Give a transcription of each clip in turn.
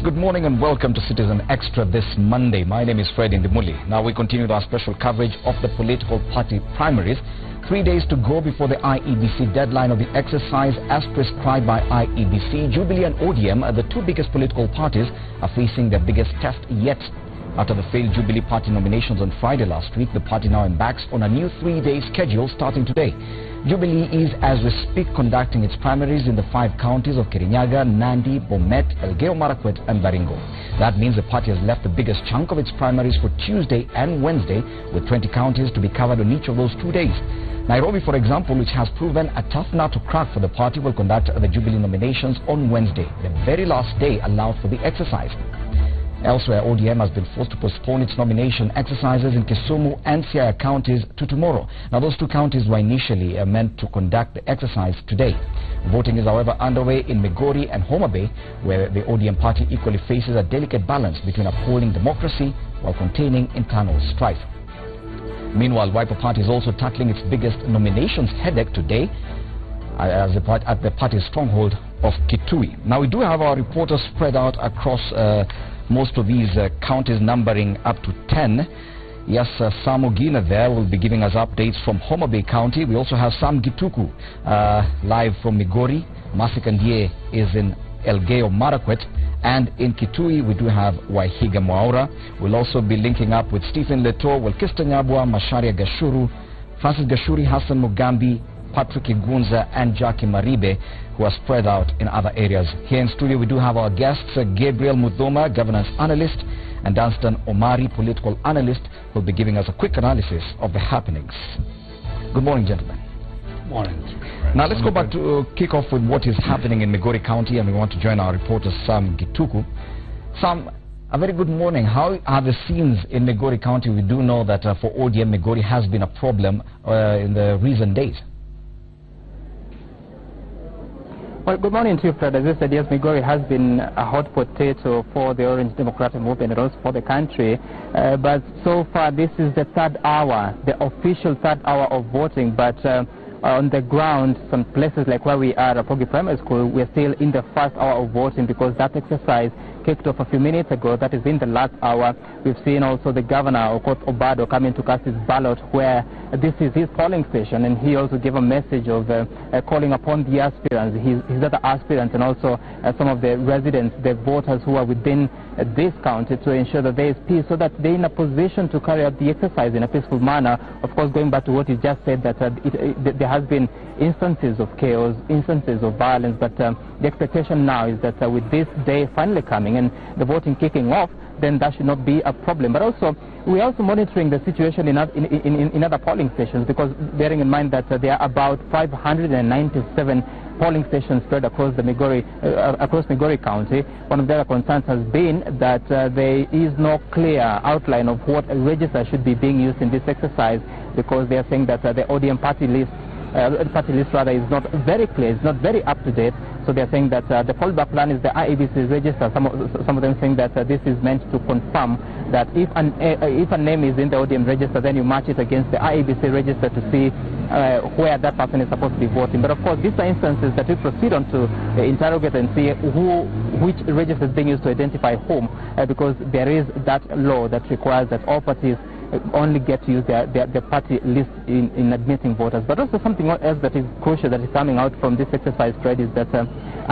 Good morning and welcome to Citizen Extra this Monday. My name is Fred Indimuli. Now we continue with our special coverage of the political party primaries. 3 days to go before the IEBC deadline of the exercise as prescribed by IEBC. Jubilee and ODM, the two biggest political parties, are facing their biggest test yet. After the failed Jubilee party nominations on Friday last week, the party now embarks on a new 3-day schedule starting today. Jubilee is, as we speak, conducting its primaries in the 5 counties of Kirinyaga, Nandi, Bomet, Elgeyo Marakwet and Baringo. That means the party has left the biggest chunk of its primaries for Tuesday and Wednesday, with 20 counties to be covered on each of those 2 days. Nairobi, for example, which has proven a tough nut to crack for the party, will conduct the Jubilee nominations on Wednesday, the very last day allowed for the exercise. Elsewhere, ODM has been forced to postpone its nomination exercises in Kisumu and Siaya counties to tomorrow. Now, those 2 counties were initially meant to conduct the exercise today. Voting is, however, underway in Migori and Homa Bay, where the ODM party equally faces a delicate balance between upholding democracy while containing internal strife. Meanwhile, Wiper Party is also tackling its biggest nominations headache today at the party's stronghold of Kitui. Now, we do have our reporters spread out across most of these counties, numbering up to 10. Yes, Sam Ogina there will be giving us updates from Homa Bay County. We also have Sam Gituku live from Migori. Masikandie is in Elgeyo Marakwet. And in Kitui, we do have Waihiga Mwaura. We'll also be linking up with Stephen Leto, Wilkista Nyabwa, Masharia Gashuru, Francis Gashuri, Hassan Mugambi, Patrick Igunza and Jackie Maribe, who are spread out in other areas. Here in studio, we do have our guests, Gabriel Mudhoma, governance analyst, and Dunstan Omari, political analyst, who will be giving us a quick analysis of the happenings. Good morning, gentlemen. Morning. Now, let's go back to kick off with what is happening in Migori County, and we want to join our reporter, Sam Gituku. Sam, a very good morning. How are the scenes in Migori County? We do know that for ODM, Migori has been a problem in the recent days. Well, good morning to you, Fred. As you said, yes, Migori has been a hot potato for the Orange Democratic Movement and also for the country. But so far, this is the 3rd hour, the official 3rd hour of voting. But on the ground, some places like where we are at Rapogi Primary School, we're still in the 1st hour of voting because that exercise kicked off a few minutes ago. That is in the last hour. We've seen also the governor, Okoth Obado, coming to cast his ballot where this is his polling station, and he also gave a message of calling upon the aspirants, his other aspirants, and also some of the residents, the voters who are within this county, to ensure that there is peace so that they're in a position to carry out the exercise in a peaceful manner. Of course, going back to what you just said, that there has been instances of chaos, instances of violence, but the expectation now is that with this day finally coming and the voting kicking off, then that should not be a problem. But also, we're also monitoring the situation in other polling stations, because bearing in mind that there are about 597 polling stations spread across the Migori County. One of their concerns has been that there is no clear outline of what register should be being used in this exercise, because they are saying that the ODM party list is not very clear, it's not very up to date. So they are saying that the fallback plan is the IEBC register. Some of them saying that this is meant to confirm that if a name is in the ODM register, then you match it against the IEBC register to see where that person is supposed to be voting. But of course, these are instances that we proceed on to interrogate and see which register is being used to identify whom, because there is that law that requires that all parties only get to use their party list in admitting voters. But also something else that is crucial that is coming out from this exercise, Fred, is that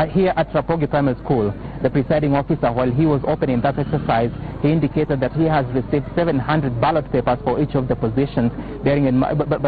here at Rapogi Primary School, the presiding officer, while he was opening that exercise, he indicated that he has received 700 ballot papers for each of the positions, bearing in mind, but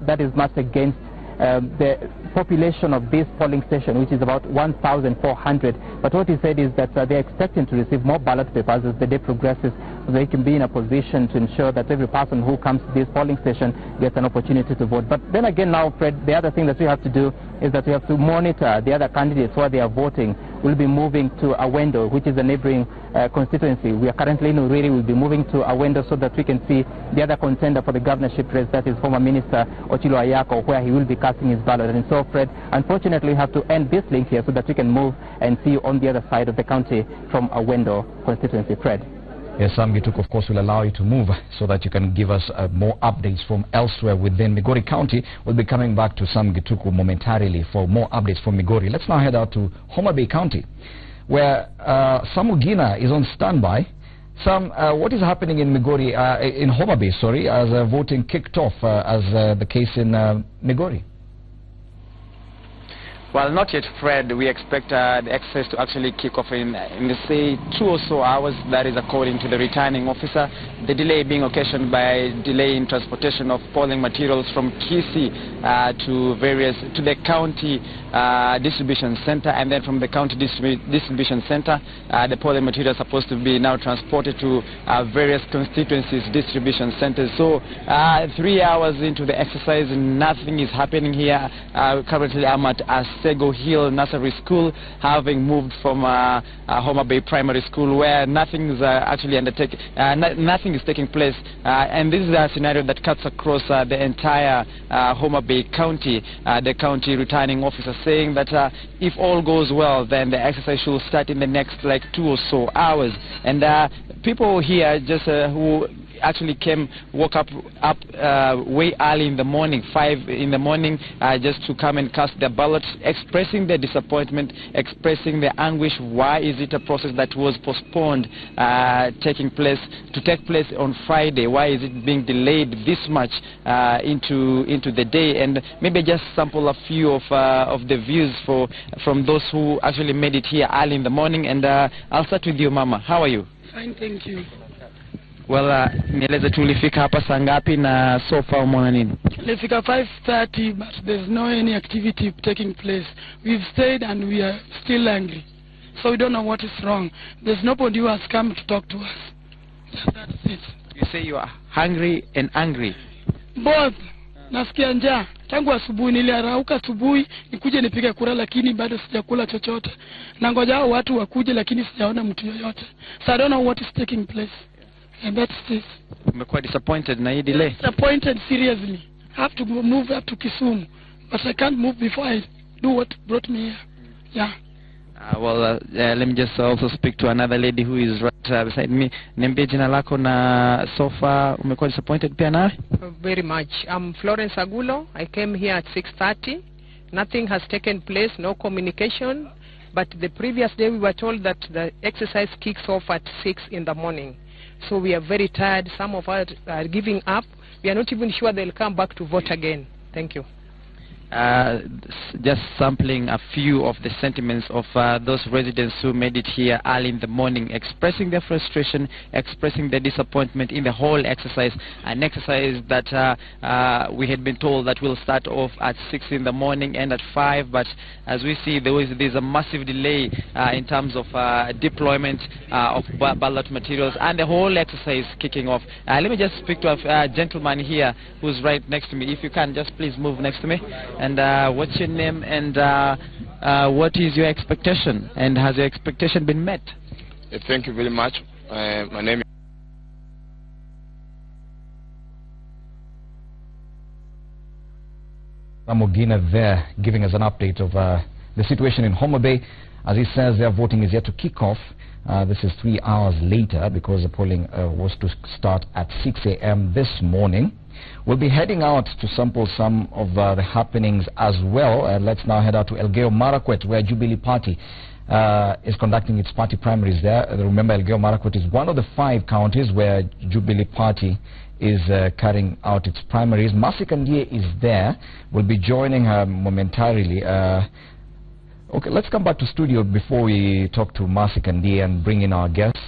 that is much against the population of this polling station, which is about 1,400. But what he said is that they're expecting to receive more ballot papers as the day progresses, so they can be in a position to ensure that every person who comes to this polling station gets an opportunity to vote. But then again now, Fred, the other thing that we have to do is that we have to monitor the other candidates where they are voting. We'll be moving to Awendo, which is a neighboring constituency. We are currently in Uriri. We'll be moving to Awendo so that we can see the other contender for the governorship race, that is former Minister Ochilo Ayako, where he will be casting his ballot. And so, Fred, unfortunately, we have to end this link here so that we can move and see you on the other side of the county from Awendo constituency. Fred. Yes, Sam Gituku, of course, will allow you to move so that you can give us more updates from elsewhere within Migori County. We'll be coming back to Sam Gituku momentarily for more updates from Migori. Let's now head out to Homa Bay County, where Samugina is on standby. Sam, what is happening in Migori, in Homa Bay, sorry, as voting kicked off as the case in Migori? Well, not yet, Fred. We expect the exercise to actually kick off in say 2 or so hours. That is according to the returning officer. The delay being occasioned by delay in transportation of polling materials from Kisi to the county distribution center, and then from the county distribution center, the polling material is supposed to be now transported to various constituencies distribution centers. So 3 hours into the exercise, nothing is happening here. Currently, I'm at Sego Hill Nursery School, having moved from Homa Bay Primary School, where nothing is nothing is taking place, and this is a scenario that cuts across the entire Homa Bay County. The county returning officer saying that if all goes well, then the exercise should start in the next 2 or so hours, and people here just who actually woke up way early in the morning, 5 in the morning, just to come and cast their ballots, expressing their disappointment, expressing their anguish. Why is it a process that was postponed to take place on Friday? Why is it being delayed this much into the day? And maybe just sample a few of the views from those who actually made it here early in the morning. And I'll start with you, Mama. How are you? Fine, thank you. Well, nieleze tu ulifika hapa saa ngapi na so far umeona nini? Nilifika 5:30, but there's no any activity taking place. We've stayed and we are still angry. So we don't know what is wrong. There's nobody who has come to talk to us. That's it. You say you are hungry and angry? Both. Nasikia njaa. Tangu asubuhi niliarauka asubuhi nikuje nipige kura, lakini bado sijakula chochote. Na ngoja hao watu wakuje, lakini sijaona mtu yoyote. So I don't know what is taking place. And that's this. Umekuwa disappointed na hii delay? Disappointed seriously. I have to move up to Kisumu, but I can't move before I do what brought me here. Yeah. Let me just also speak to another lady who is right beside me. Niambie jina lako na so far umekuwa disappointed pia nawe? Very much. I'm Florence Agulo. I came here at 6:30. Nothing has taken place, no communication. But the previous day we were told that the exercise kicks off at 6 in the morning. So we are very tired. Some of us are giving up. We are not even sure they'll come back to vote again. Thank you. Just sampling a few of the sentiments of those residents who made it here early in the morning, expressing their frustration, expressing their disappointment in the whole exercise, an exercise that we had been told that will start off at 6 in the morning and at 5, but as we see there's a massive delay in terms of deployment of ballot materials and the whole exercise kicking off. Let me just speak to a gentleman here who's right next to me. If you can, just please move next to me. And what's your name, and what is your expectation, and has your expectation been met? Thank you very much. My name is Samugina there, giving us an update of the situation in Homa Bay. As he says, their voting is yet to kick off. This is 3 hours later because the polling was to start at 6 a.m. this morning. We'll be heading out to sample some of the happenings as well. Let's now head out to Elgeyo Marakwet, where Jubilee Party is conducting its party primaries there. Remember, Elgeyo Marakwet is one of the 5 counties where Jubilee Party is carrying out its primaries. Mercy Kandie is there. We'll be joining her momentarily. Okay, let's come back to studio before we talk to Mercy Kandie and bring in our guests.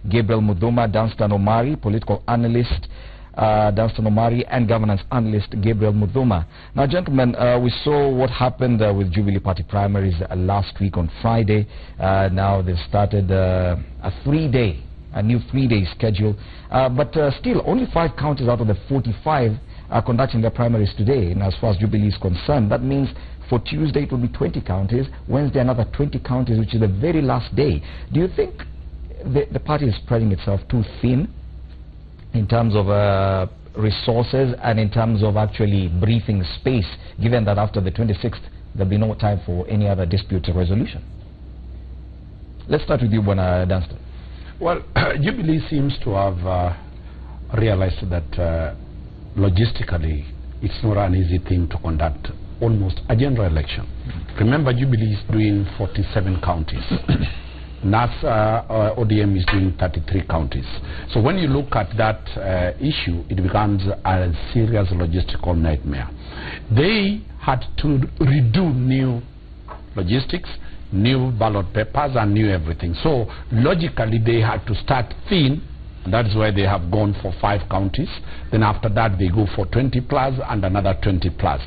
Gabriel Mudhuma, Danstan Omari, political analyst, Danstan Omari, and governance analyst Gabriel Mudhuma. Now, gentlemen, we saw what happened with Jubilee Party primaries last week on Friday. Now they've started a new 3-day schedule. But still, only 5 counties out of the 45 are conducting their primaries today. And as far as Jubilee is concerned, that means for Tuesday it will be 20 counties, Wednesday another 20 counties, which is the very last day. Do you think the party is spreading itself too thin in terms of resources and in terms of actually breathing space, given that after the 26th there'll be no time for any other dispute resolution? Let's start with you, Bwana Dunstan. Well, Jubilee seems to have realized that logistically it's not an easy thing to conduct almost a general election. Remember, Jubilee is doing 47 counties. ODM is doing 33 counties. So when you look at that issue, it becomes a serious logistical nightmare. They had to redo new logistics, new ballot papers, and new everything. So logically, they had to start thin. That is why they have gone for 5 counties. Then after that, they go for 20 plus and another 20 plus.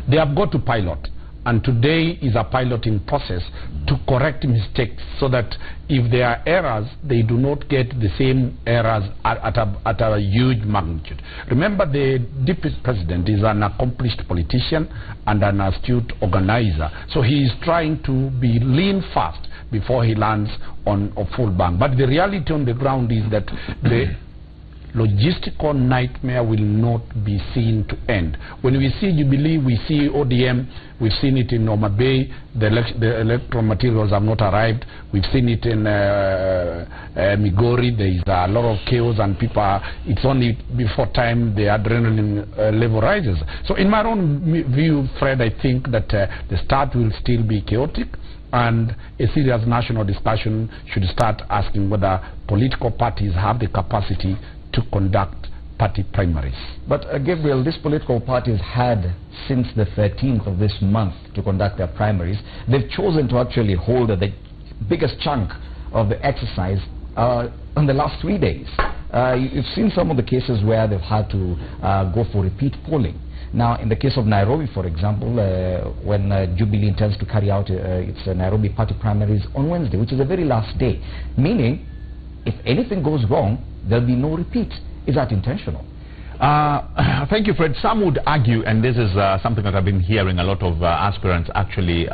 They have got to pilot. And today is a piloting process to correct mistakes so that if there are errors, they do not get the same errors at a huge magnitude. Remember, the deputy president is an accomplished politician and an astute organizer. So he is trying to be lean fast before he lands on a full bang. But the reality on the ground is that the logistical nightmare will not be seen to end. When we see Jubilee, we see ODM, we've seen it in Homa Bay, the electoral materials have not arrived. We've seen it in Migori, there is a lot of chaos and people it's only before time the adrenaline level rises. So in my own view, Fred, I think that the start will still be chaotic, and a serious national discussion should start asking whether political parties have the capacity to conduct party primaries. But Gabriel, these political parties had since the 13th of this month to conduct their primaries. They've chosen to actually hold the biggest chunk of the exercise on the last 3 days. You've seen some of the cases where they've had to go for repeat polling. Now, in the case of Nairobi, for example, when Jubilee intends to carry out its Nairobi party primaries on Wednesday, which is the very last day, meaning if anything goes wrong, there'll be no repeat. Is that intentional? Thank you, Fred. Some would argue, and this is something that I've been hearing a lot of aspirants actually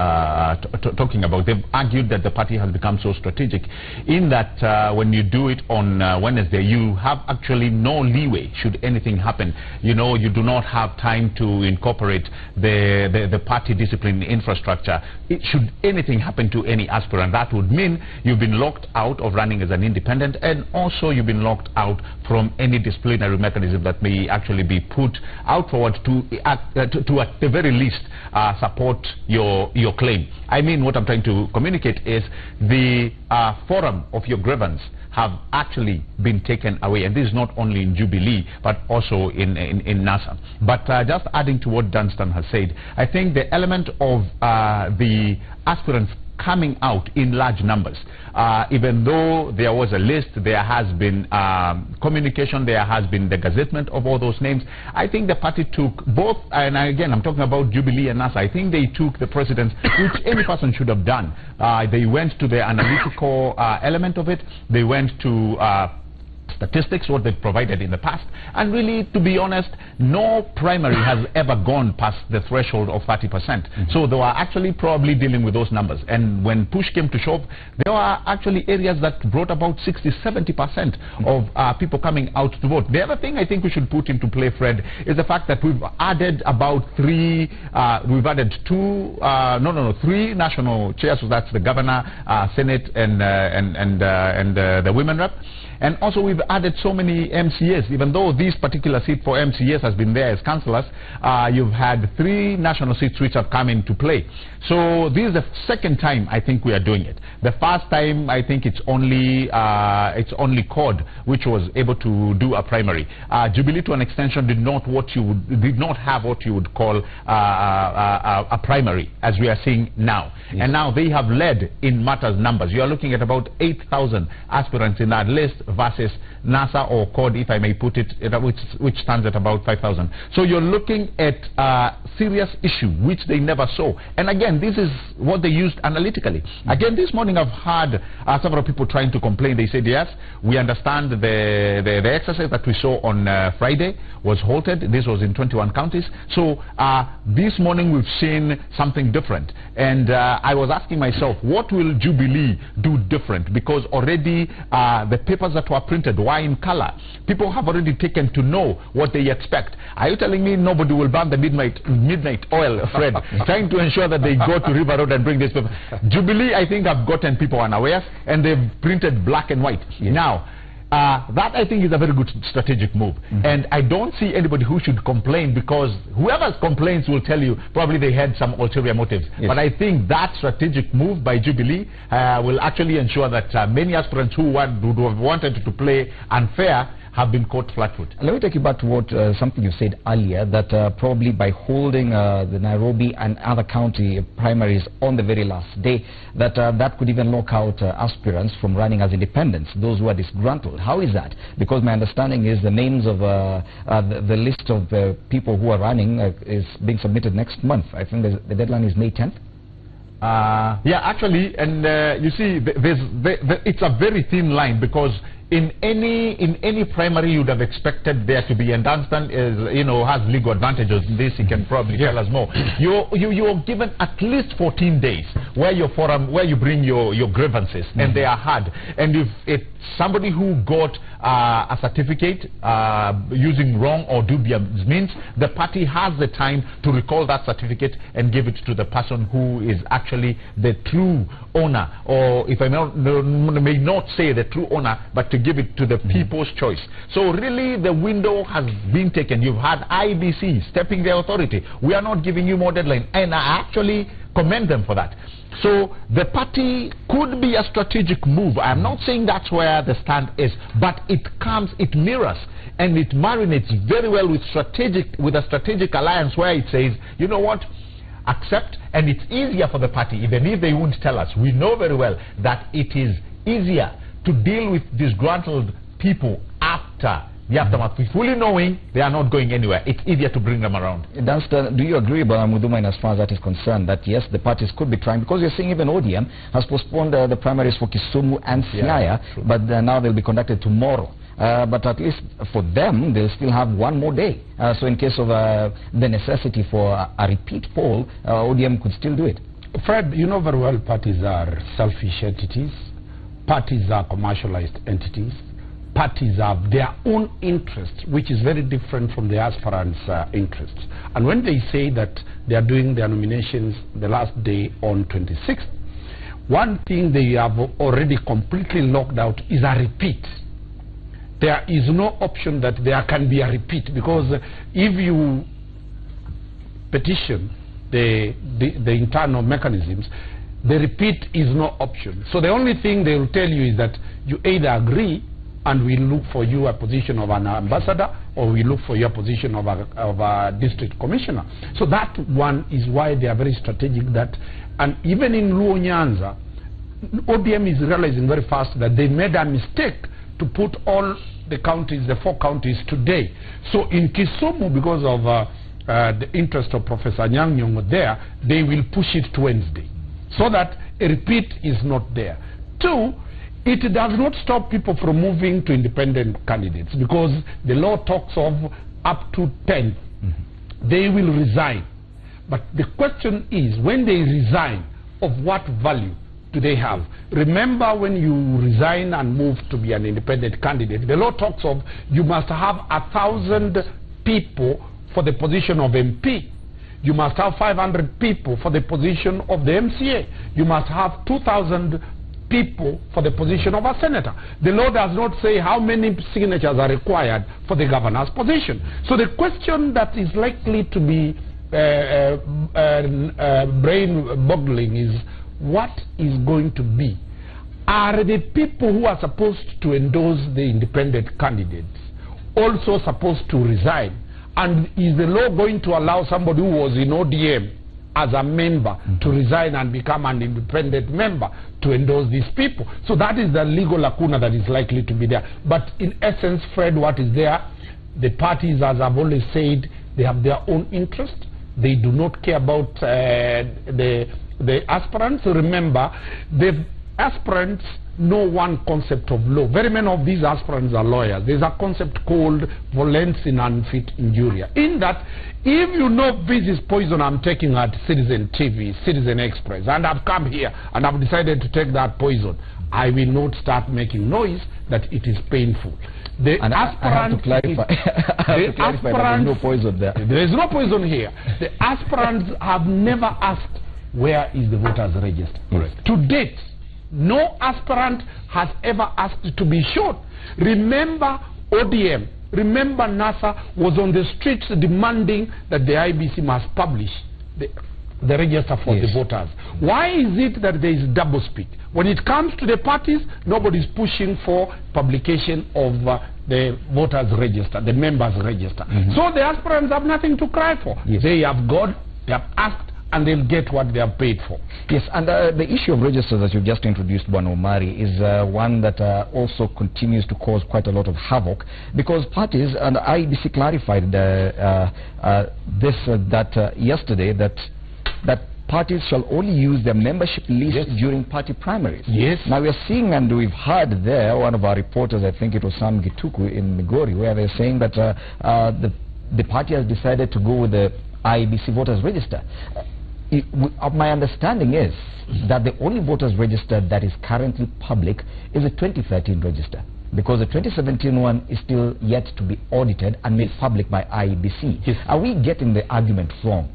talking about. They've argued that the party has become so strategic in that when you do it on Wednesday, you have actually no leeway should anything happen. You know, you do not have time to incorporate the party discipline infrastructure. Should anything happen to any aspirant, that would mean you've been locked out of running as an independent, and also you've been locked out from any disciplinary mechanism that may actually be put out forward to at the very least support your claim. I mean, what I'm trying to communicate is the forum of your grievance have actually been taken away, and this is not only in Jubilee but also in NASA. But just adding to what Dunstan has said, I think the element of the aspirants coming out in large numbers, even though there was a list, there has been communication, there has been the gazettement of all those names. I think the party took both, and again I'm talking about Jubilee and NASA, I think they took the precedence which any person should have done. They went to the analytical element of it, they went to statistics, what they've provided in the past, and really, to be honest, no primary has ever gone past the threshold of 30%. So they were actually probably dealing with those numbers, and when push came to shove, there were actually areas that brought about 60-70% of people coming out to vote. The other thing I think we should put into play, Fred, is the fact that we've added about three national chairs. So that's the governor, Senate, and the women rep. And also we've added so many MCAs. Even though this particular seat for MCAs has been there as councillors, you've had 3 national seats which have come into play. So this is the second time I think we are doing it. The first time I think it's only CORD which was able to do a primary. Jubilee, to an extension, did not have what you would call a primary, as we are seeing now. Yes. And now they have led in matters numbers. You are looking at about 8,000 aspirants in that list versus NASA or CORD, if I may put it, which stands at about 5,000. So you're looking at a serious issue which they never saw. And again, this is what they used analytically. Again, this morning I've heard several people trying to complain. They said, yes, we understand the exercise that we saw on Friday was halted. This was in 21 counties. So this morning we've seen something different. And I was asking myself, what will Jubilee do different? Because already the papers that were printed were in color. People have already taken to know what they expect. Are you telling me nobody will burn the midnight oil, Fred, trying to ensure that they go to River Road and bring this paper? Jubilee, I think, have gotten people unaware, and they've printed black and white. Yes. Now, That I think is a very good strategic move. And I don't see anybody who should complain, because whoever complains will tell you probably they had some ulterior motives. Yes. But I think that strategic move by Jubilee will actually ensure that many aspirants who would have wanted to play unfair have been caught flat-footed. Let me take you back to what something you said earlier, that probably by holding the Nairobi and other county primaries on the very last day, that that could even lock out aspirants from running as independents, those who are disgruntled. How is that? Because my understanding is the names of the list of people who are running is being submitted next month. I think the deadline is May 10th. Yeah, actually, and you see, it's a very thin line, because in any primary you'd have expected there to be, and Dunstan is, has legal advantages in this. He can probably tell us more. You're given at least 14 days where you bring your grievances, and they are hard. And if it's somebody who got a certificate using wrong or dubious means, the party has the time to recall that certificate and give it to the person who is actually the true owner, or if I may not say the true owner, but to give it to the people's choice. So really the window has been taken. You've had IBC stepping their authority. We are not giving you more deadline, and I actually commend them for that. So the party could be a strategic move. I'm not saying that's where the stand is, but it mirrors and it marinates very well with a strategic alliance, where it says, you know what, accept, and it's easier for the party, even if they won't tell us. We know very well that it is easier to deal with disgruntled people after the aftermath, fully knowing they are not going anywhere. It's easier to bring them around. Dunstan, do you agree, Muduma, as far as that is concerned, that yes, the parties could be trying, because you're seeing even ODM has postponed the primaries for Kisumu and Siaya, but now they'll be conducted tomorrow. But at least for them, they'll still have one more day. So in case of the necessity for a repeat poll, ODM could still do it. Fred, you know very well parties are selfish entities. Parties are commercialized entities. Parties have their own interests, which is very different from the aspirants' interests. And when they say that they are doing their nominations the last day on 26th, one thing they have already completely locked out is a repeat. There is no option that there can be a repeat, because if you petition the internal mechanisms, the repeat is no option. So the only thing they will tell you is that you either agree and we look for you a position of an ambassador, or we look for your position of a district commissioner. So that one is why they are very strategic. That, and even in Luo Nyanza, ODM is realizing very fast that they made a mistake to put all the counties, the 4 counties today. So in Kisumu, because of the interest of Professor Nyang' Nyong'o there, they will push it to Wednesday, so that a repeat is not there. 2, it does not stop people from moving to independent candidates, because the law talks of up to 10. They will resign. But the question is, when they resign, of what value do they have? Remember, when you resign and move to be an independent candidate, the law talks of you must have 1,000 people for the position of MP. You must have 500 people for the position of the MCA. You must have 2,000 people for the position of a senator. The law does not say how many signatures are required for the governor's position. So the question that is likely to be brain-boggling is, what is going to be? Are the people who are supposed to endorse the independent candidates also supposed to resign? And is the law going to allow somebody who was in ODM as a member to resign and become an independent member to endorse these people? So that is the legal lacuna that is likely to be there. But in essence, Fred, what is there? The parties, as I've always said, they have their own interest. They do not care about the aspirants. Remember, the aspirants know one concept of law. Very many of these aspirants are lawyers. There's a concept called volens in unfit injuria. In that, if you know this is poison I'm taking at Citizen TV, Citizen Express, and I've come here and I've decided to take that poison, I will not start making noise that it is painful. The and I have to clarify. There is no poison there. There is no poison here. The aspirants have never asked, where is the voters register? Correct. To date, No aspirant has ever asked to be shown. Remember ODM, remember NASA was on the streets demanding that the IBC must publish the register for the voters. Why is it that there is double speak? When it comes to the parties, nobody is pushing for publication of the voters register, the members register. So the aspirants have nothing to cry for. They have gone, they have asked, and they'll get what they have paid for. Yes, and the issue of registers that you've just introduced, Bwana Omari, is one that also continues to cause quite a lot of havoc, because parties, and IEBC clarified yesterday, that parties shall only use their membership list during party primaries. Now we are seeing, and we've heard there, one of our reporters, I think it was Sam Gituku in Migori, where they're saying that the party has decided to go with the IEBC voters register. My understanding is that the only voters register that is currently public is the 2013 register, because the 2017 one is still yet to be audited and made public by IEBC. Are we getting the argument wrong?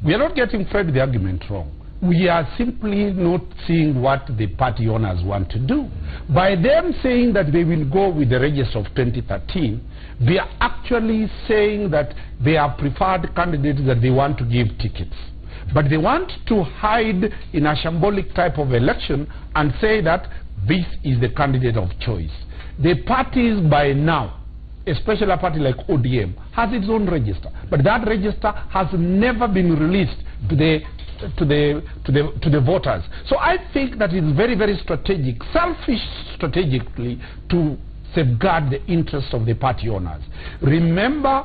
We are not getting, Fred, the argument wrong. We are simply not seeing what the party owners want to do. By them saying that they will go with the register of 2013, they are actually saying that they are preferred candidates that they want to give tickets. But they want to hide in a shambolic type of election and say that this is the candidate of choice. The parties by now, especially a party like ODM, has its own register, but that register has never been released to the voters. So I think that it's very, very strategic, selfish strategically, to safeguard the interests of the party owners. Remember,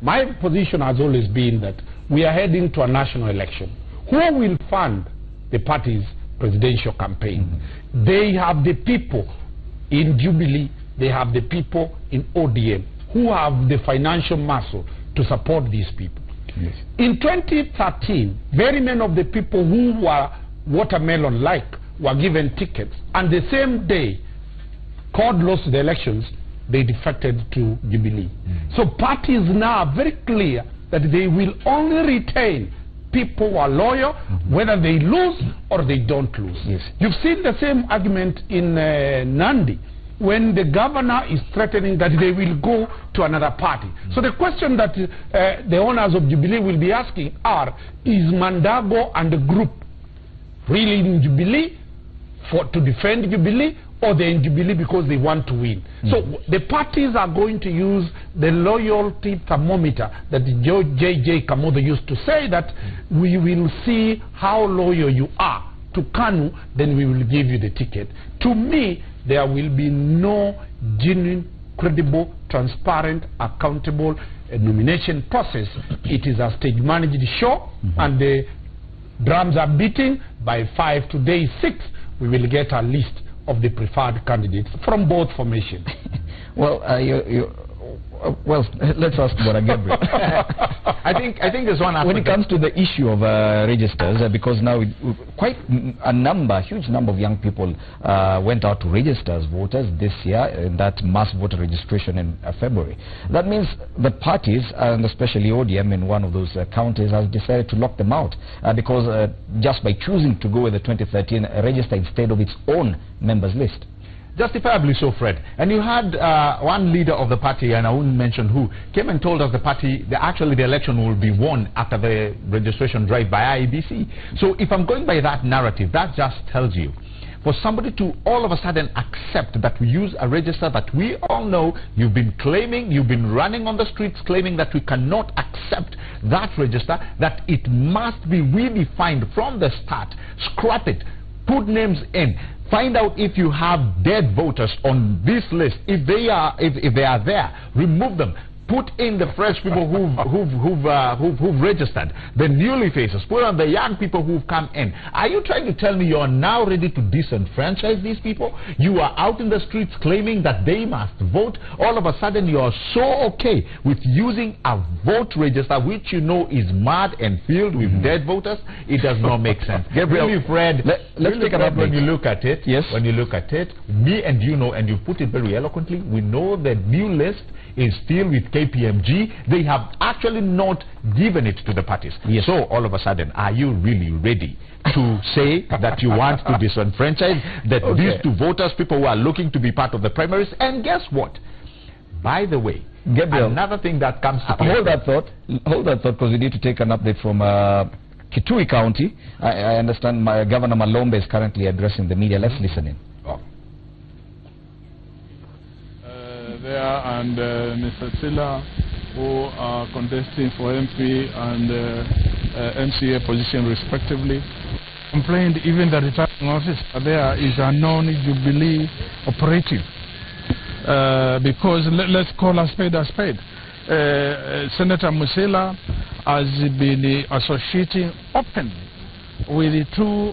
my position has always been that we are heading to a national election. Who will fund the party's presidential campaign? They have the people in Jubilee, they have the people in ODM who have the financial muscle to support these people. In 2013, very many of the people who were watermelon-like were given tickets, and the same day CORD lost the elections, they defected to Jubilee. So parties now are very clear that they will only retain people who are loyal, whether they lose or they don't lose. You've seen the same argument in Nandi, when the governor is threatening that they will go to another party. So the question that the owners of Jubilee will be asking are, is Mandago and the group really in Jubilee to defend Jubilee, or they're in Jubilee because they want to win? So the parties are going to use the loyalty thermometer that J.J. Kamodo used to say, that we will see how loyal you are to KANU, then we will give you the ticket. To me, there will be no genuine, credible, transparent, accountable nomination process. It is a stage-managed show, and the drums are beating. By 5, today 6, we will get a list of the preferred candidates from both formations. Well, well, let's ask Bwana Gabriel. I think there's one aspect. When it comes to the issue of registers, because now quite a huge number of young people went out to register as voters this year in that mass voter registration in February. That means the parties, and especially ODM in one of those counties, has decided to lock them out because just by choosing to go with the 2013 register instead of its own members list. Justifiably so, Fred. And you had one leader of the party, and I won't mention who, came and told us the party, actually the election will be won after the registration drive by IEBC. So if I'm going by that narrative, that just tells you, for somebody to all of a sudden accept that we use a register that we all know you've been claiming, you've been running on the streets claiming that we cannot accept that register, that it must be redefined from the start, scrap it, put names in, find out if you have dead voters on this list. If they are there, remove them. Put in the fresh people who've registered, the newly faces. Put on the young people who've come in. Are you trying to tell me you're now ready to disenfranchise these people? You are out in the streets claiming that they must vote. All of a sudden you're so okay with using a vote register which you know is mud and filled with dead voters? It does not make sense. Gabriel, really, Fred, let's take another break. When you look at it, when you look at it, me and you know, and you put it very eloquently, we know the new list is still with KPMG. They have actually not given it to the parties. Yes. So all of a sudden, are you really ready to say that you want to disenfranchise these two voters, people who are looking to be part of the primaries? And guess what? By the way, Gabriel, another thing that comes to play. Hold that thought, because we need to take an update from Kitui County. I understand Governor Malombe is currently addressing the media. Let's listen in. There and Mr. Silla, who are contesting for MP and MCA position respectively, complained even the returning officer there is a non-Jubilee operative. Because let's call a spade a spade. Senator Musila has been associating openly with the two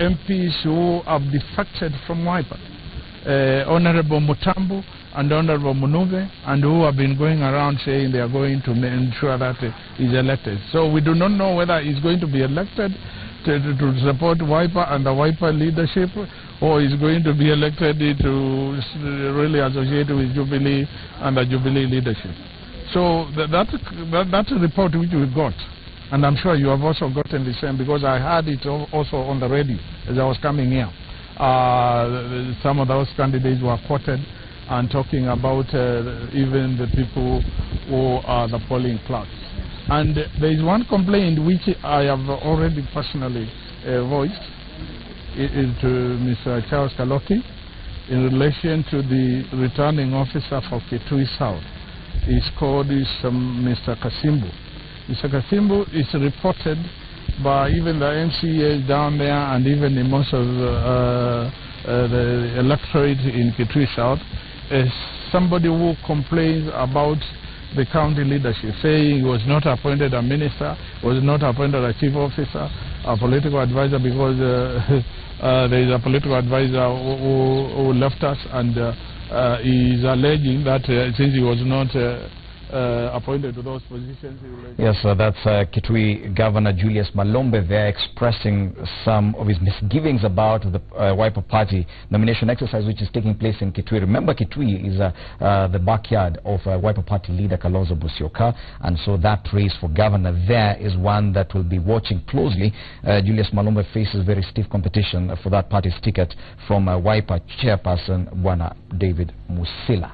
MPs who have defected from Wiper, Honorable Mutambu and Honorable Munuve, and who have been going around saying they are going to ensure that he's elected. So we do not know whether he's going to be elected to support Wiper and the Wiper leadership, or is going to be elected to really associate with Jubilee and the Jubilee leadership. So that's a report which we got, and I'm sure you have also gotten the same, because I heard it also on the radio as I was coming here. Some of those candidates were quoted and talking about even the people who are the polling clerks. And there is one complaint which I have already personally voiced to Mr. Charles Kaloki in relation to the returning officer for Kitui South. He's called Mr. Kasimbu. Mr. Kasimbu is reported by even the MCAs down there and even in most of the electorate in Kitui South as somebody who complains about the county leadership, saying he was not appointed a minister, was not appointed a chief officer, a political advisor, because there is a political advisor who left us, and he is alleging that since he was not appointed to those positions. Yes, that's Kitui Governor Julius Malombe there expressing some of his misgivings about the Wiper Party nomination exercise which is taking place in Kitui. Remember, Kitui is the backyard of Wiper Party leader Kalonzo Musyoka, and so that race for governor there is one that will be watching closely. Julius Malombe faces very stiff competition for that party's ticket from Wiper chairperson Bwana David Musila.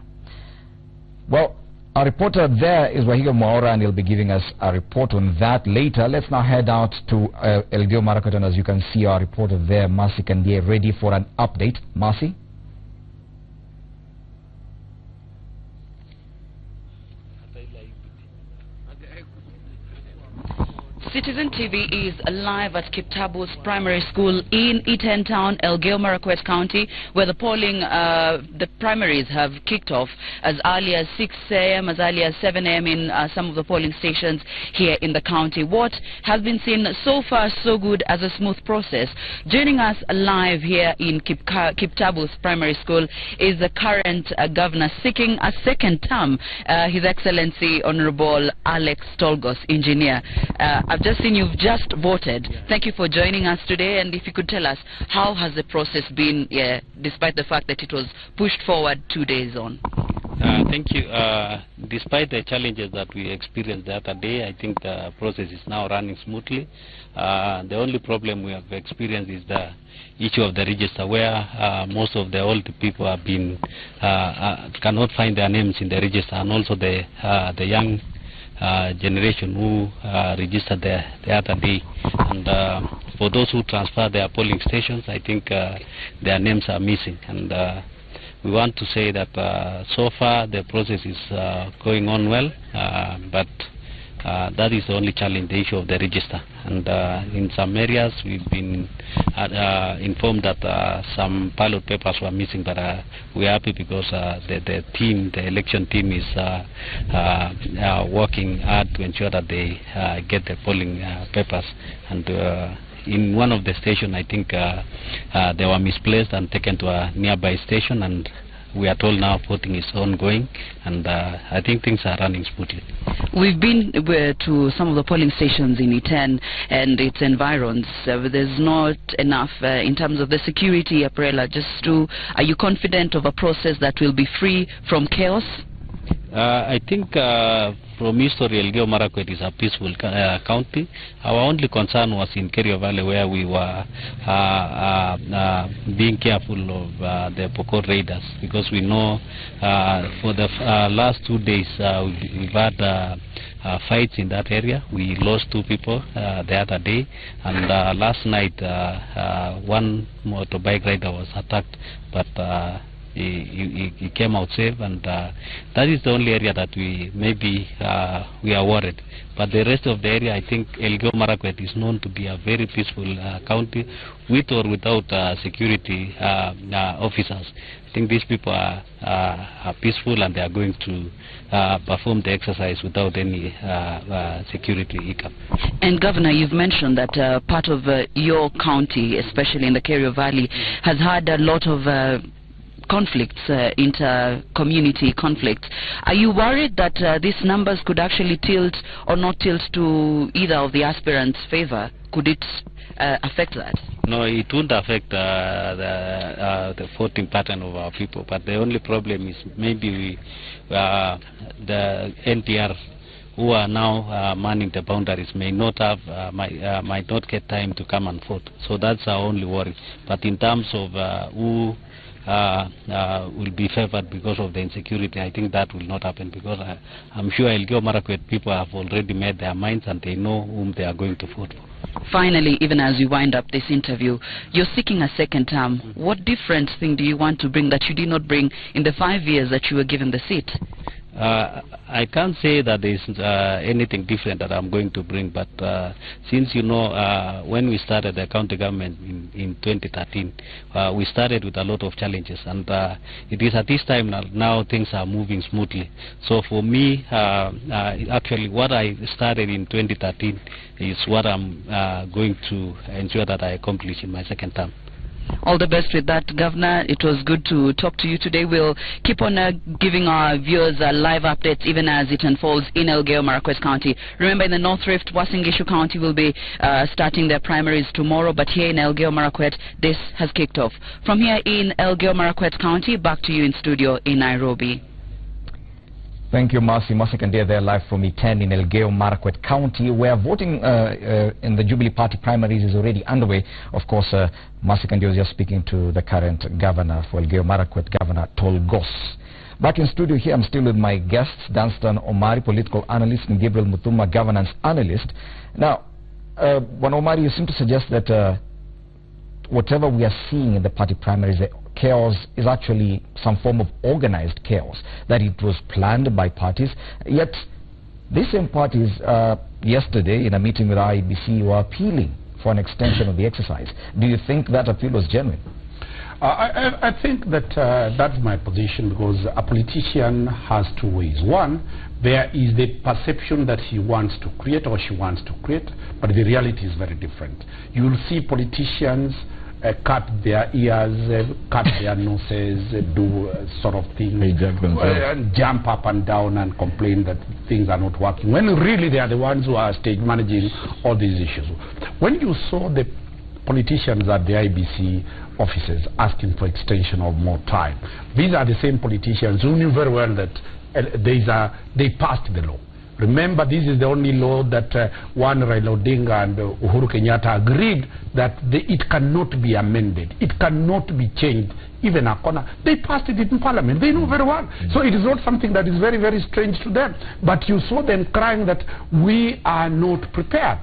Well, our reporter there is Wahiga Mwaura, and he'll be giving us a report on that later. Let's now head out to Elgeyo Marakwet, and as you can see, our reporter there, Mercy Kandie, ready for an update. Mercy? Citizen TV is live at Kiptabu's primary school in Iten Town, Elgeyo Marakwet County, where the polling, the primaries have kicked off as early as 6 a.m., as early as 7 a.m. in some of the polling stations here in the county. What has been seen so far so good as a smooth process. Joining us live here in Kiptabu's primary school is the current governor seeking a second term, His Excellency Honorable Alex Tolgos, engineer. I've just seen you've just voted. Thank you for joining us today, and if you could tell us, how has the process been, despite the fact that it was pushed forward 2 days on? Thank you. Despite the challenges that we experienced the other day, I think the process is now running smoothly. The only problem we have experienced is the issue of the register, where most of the old people have been cannot find their names in the register, and also the young generation who registered the other day. And for those who transfer their polling stations, I think their names are missing. And we want to say that so far the process is going on well, but that is the only challenge, the issue of the register. And in some areas we've been informed that some ballot papers were missing, but we're happy because the election team is working hard to ensure that they get the polling papers. And in one of the stations, I think they were misplaced and taken to a nearby station, and we are told now voting is ongoing, and I think things are running smoothly. We've been to some of the polling stations in Iten and its environs. There's not enough in terms of the security apparatus. Are you confident of a process that will be free from chaos? I think from history, Elgeyo Marakwet is a peaceful county. Our only concern was in Kerio Valley, where we were being careful of the Pokot raiders, because we know for the last 2 days we've had fights in that area. We lost 2 people the other day, and last night one motorbike rider was attacked, but he came out safe, and that is the only area that we are worried. But the rest of the area, I think Elgeyo Marakwet is known to be a very peaceful county, with or without security officers. I think these people are peaceful, and they are going to perform the exercise without any security hiccup. And Governor, you've mentioned that part of your county, especially in the Kerio Valley, has had a lot of conflicts, inter-community conflicts. Are you worried that these numbers could actually tilt or not tilt to either of the aspirants' favor? Could it affect that? No, it won't affect the voting pattern of our people. But the only problem is maybe the NTR, who are now manning the boundaries, may not have might not get time to come and vote. So that's our only worry. But in terms of who will be favored because of the insecurity, I think that will not happen, because I'm sure Elgeyo Marakwet people have already made their minds, and they know whom they are going to vote for. Finally, even as we wind up this interview, you're seeking a second term. What different thing do you want to bring that you did not bring in the 5 years that you were given the seat? I can't say that there is anything different that I'm going to bring, but since you know, when we started the county government in 2013, we started with a lot of challenges, and it is at this time now things are moving smoothly. So for me, actually what I started in 2013 is what I'm going to ensure that I accomplish in my second term. All the best with that, Governor. It was good to talk to you today. We'll keep on giving our viewers live updates even as it unfolds in Elgeyo Marakwet County. Remember, in the North Rift, Uasin Gishu County will be starting their primaries tomorrow, but here in Elgeyo Marakwet, this has kicked off. From here in Elgeyo Marakwet County, back to you in studio in Nairobi. Thank you, Mercy. Mercy Kandia there live from E10 in Elgeyo Marakwet County, where voting in the Jubilee Party primaries is already underway. Of course, Mercy Kandia was just speaking to the current governor for Elgeyo Marakwet, Governor Tolgos. Back in studio here, I'm still with my guests, Dunstan Omari, political analyst, and Gabriel Muthuma, governance analyst. Now, Bwana Omari, you seem to suggest that whatever we are seeing in the party primaries, the chaos is actually some form of organized chaos, that it was planned by parties. Yet these same parties yesterday in a meeting with IEBC were appealing for an extension of the exercise. Do you think that appeal was genuine? I think that that's my position, because a politician has two ways. One, there is the perception that he wants to create or she wants to create, but the reality is very different. You will see politicians cut their ears, cut their noses, do sort of things, jump up and down and complain that things are not working, when really they are the ones who are stage managing all these issues. When you saw the politicians at the IBC offices asking for extension of more time, these are the same politicians who knew very well that they passed the law. Remember, this is the only law that one Raila Odinga and Uhuru Kenyatta agreed that it cannot be amended. It cannot be changed, even a corner. They passed it in Parliament. They know very well. So it is not something that is very, very strange to them. But you saw them crying that we are not prepared.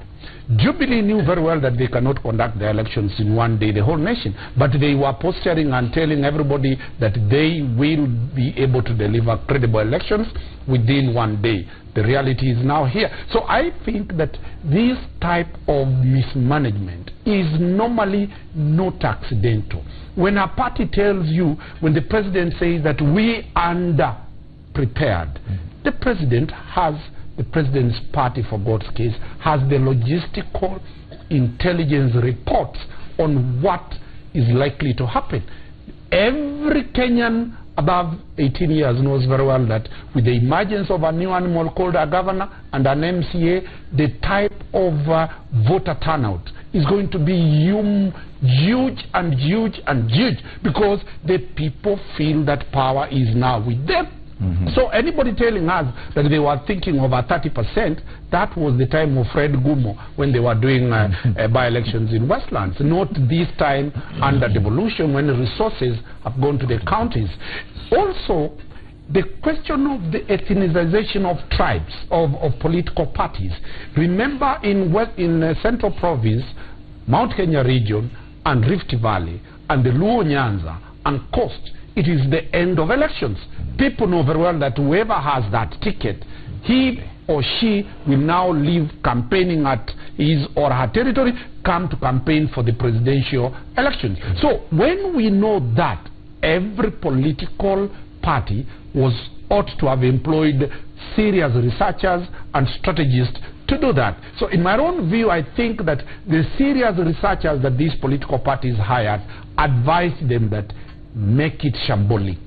Jubilee knew very well that they cannot conduct the elections in one day, the whole nation. But they were posturing and telling everybody that they will be able to deliver credible elections within one day. The reality is now here. So I think that this type of mismanagement is normally not accidental. When a party tells you, when the president says that we under-prepared, the president has, the president's party, for God's case, has the logistical intelligence reports on what is likely to happen. Every Kenyan above 18 years knows very well that with the emergence of a new animal called a governor and an MCA, the type of voter turnout is going to be huge and huge and huge, because the people feel that power is now with them. So anybody telling us that they were thinking of a 30%, that was the time of Fred Gumo when they were doing by-elections in Westlands, not this time under devolution when the resources have gone to the counties. Also, the question of the ethnicization of tribes, of political parties. Remember in Central Province, Mount Kenya region, and Rift Valley, and the Luo Nyanza, and Coast, it is the end of elections. People know very well that whoever has that ticket, he or she will now leave campaigning at his or her territory, come to campaign for the presidential elections. So when we know that, every political party ought to have employed serious researchers and strategists to do that. So in my own view, I think that the serious researchers that these political parties hired advised them that make it shambolic.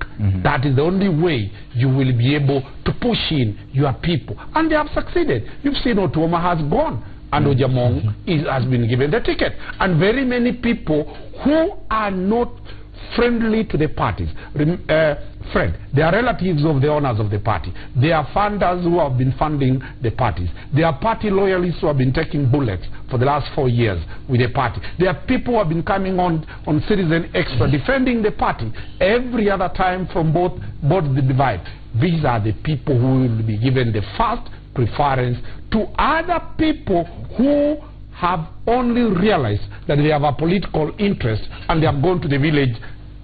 That is the only way you will be able to push in your people. And they have succeeded. You've seen Otuoma has gone, and Ojamong has been given the ticket. And very many people who are not friendly to the parties, Fred, they are relatives of the owners of the party. They are funders who have been funding the parties. They are party loyalists who have been taking bullets for the last 4 years with the party. There are people who have been coming on Citizen Extra defending the party every other time from both the divide. These are the people who will be given the first preference to other people who have only realized that they have a political interest and they have gone to the village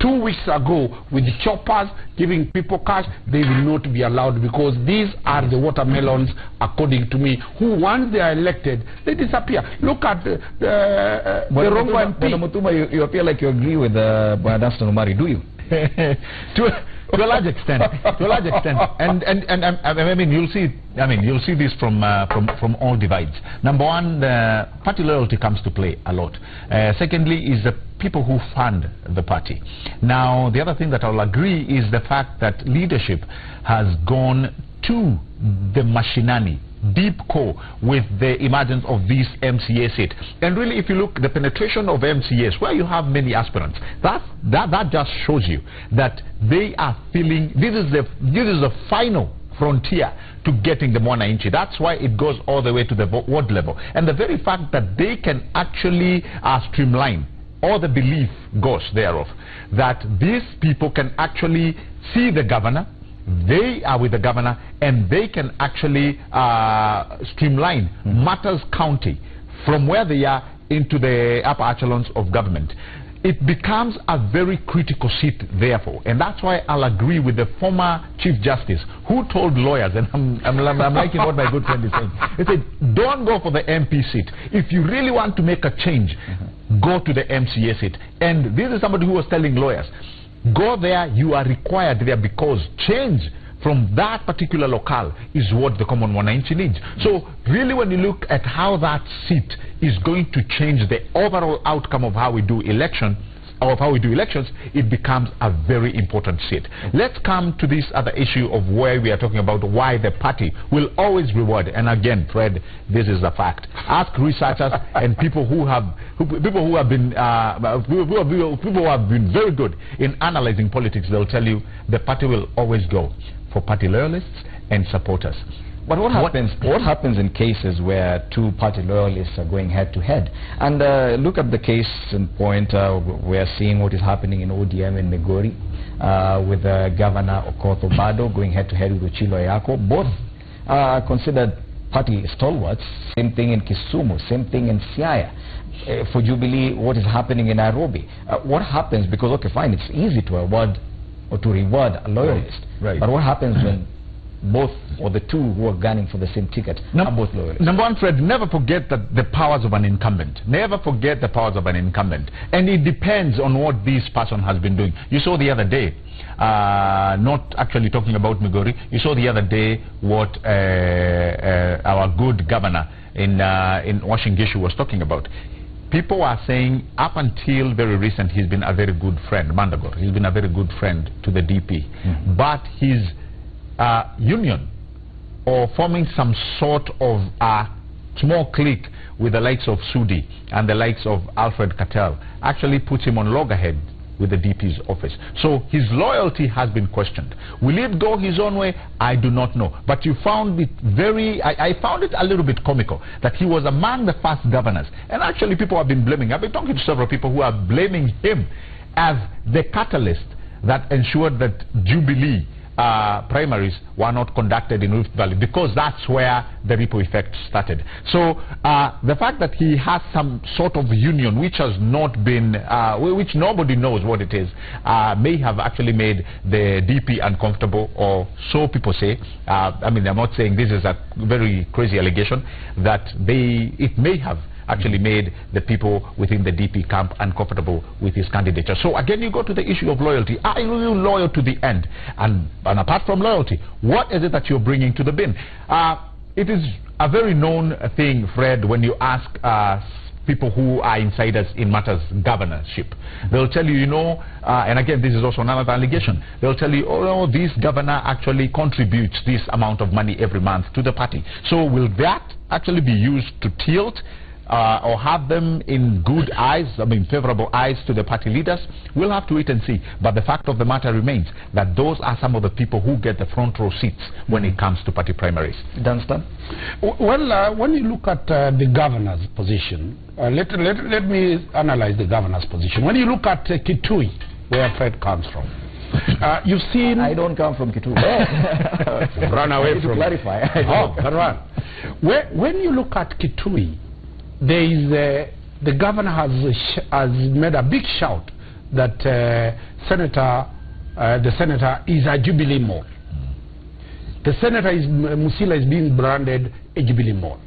2 weeks ago with the choppers giving people cash. They will not be allowed, because these are the watermelons, according to me, who once they are elected, they disappear. Look at the Rongo MP. Mutuma, you appear like you agree with Dastan Omari, do you? To a large extent, and I mean, you'll see this from all divides. Number one, the party loyalty comes to play a lot. Secondly, is the people who fund the party. Now, the other thing that I'll agree is the fact that leadership has gone to the mashinani, deep core, with the emergence of this MCA seat. And really, if you look the penetration of MCAs, where you have many aspirants, that just shows you that they are feeling this is the final frontier to getting the Mwananchi. That's why it goes all the way to the ward level. And the very fact that they can actually streamline all the belief goes thereof, that these people can actually see the governor, they are with the governor, and they can actually streamline matters county from where they are into the upper echelons of government. It becomes a very critical seat, therefore, and that's why I'll agree with the former Chief Justice who told lawyers, and I'm liking what my good friend is saying. He said, don't go for the MP seat. If you really want to make a change, go to the MCA seat. And this is somebody who was telling lawyers, go there, you are required there, because change from that particular locale is what the common Mwananchi needs. So really, when you look at how that seat is going to change the overall outcome of how we do elections, it becomes a very important seat. Let's come to this other issue of where we are talking about why the party will always reward. And again, Fred, this is a fact. Ask researchers and people who have been very good in analyzing politics. They'll tell you the party will always go for party loyalists and supporters. But what happens in cases where two party loyalists are going head to head? And look at the case in point. We're seeing what is happening in ODM in Migori with Governor Okoth Obado going head to head with Ochilo Ayako. Both are considered party stalwarts. Same thing in Kisumu, same thing in Siaya. For Jubilee, what is happening in Nairobi? What happens? Because, okay, fine, it's easy to award or to reward a loyalist. Right. But what happens when both or the two who are gunning for the same ticket are both loyalists? Number one, Fred, never forget that the powers of an incumbent. Never forget the powers of an incumbent. And it depends on what this person has been doing. You saw the other day, not actually talking about Migori, you saw the other day what our good governor in Uasin Gishu was talking about. People are saying up until very recent he's been a very good friend, Mandagor. He's been a very good friend to the DP. But his union or forming some sort of a small clique with the likes of Sudi and the likes of Alfred Cattell actually puts him on loggerhead with the DP's office. So his loyalty has been questioned. Will it go his own way? I do not know. But you found it I found it a little bit comical that he was among the first governors. And actually people have been blaming. I've been talking to several people who are blaming him as the catalyst that ensured that Jubilee primaries were not conducted in Rift Valley, because that's where the ripple effect started. So the fact that he has some sort of union which has not been, which nobody knows what it is, may have actually made the DP uncomfortable, or so people say. I mean, I'm not saying this is a very crazy allegation, that it may have actually made the people within the DP camp uncomfortable with his candidature. So again, you go to the issue of loyalty. Are you loyal to the end? And apart from loyalty, what is it that you're bringing to the bin? It is a very known thing, Fred, when you ask people who are insiders in matters governorship. They'll tell you, you know, and again, this is also another allegation. They'll tell you, oh no, this governor actually contributes this amount of money every month to the party. So will that actually be used to tilt or have them in good eyes, I mean favorable eyes to the party leaders? We'll have to wait and see. But the fact of the matter remains that those are some of the people who get the front row seats when it comes to party primaries. Dunstan? Well, when you look at the governor's position, let me analyze the governor's position. When you look at Kitui, where Fred comes from, you've seen... I don't come from Kitui. Run away from... clarify. When you look at Kitui, there is the governor has made a big shout that the senator is a Jubilee mole. The senator Musila is being branded a Jubilee mole.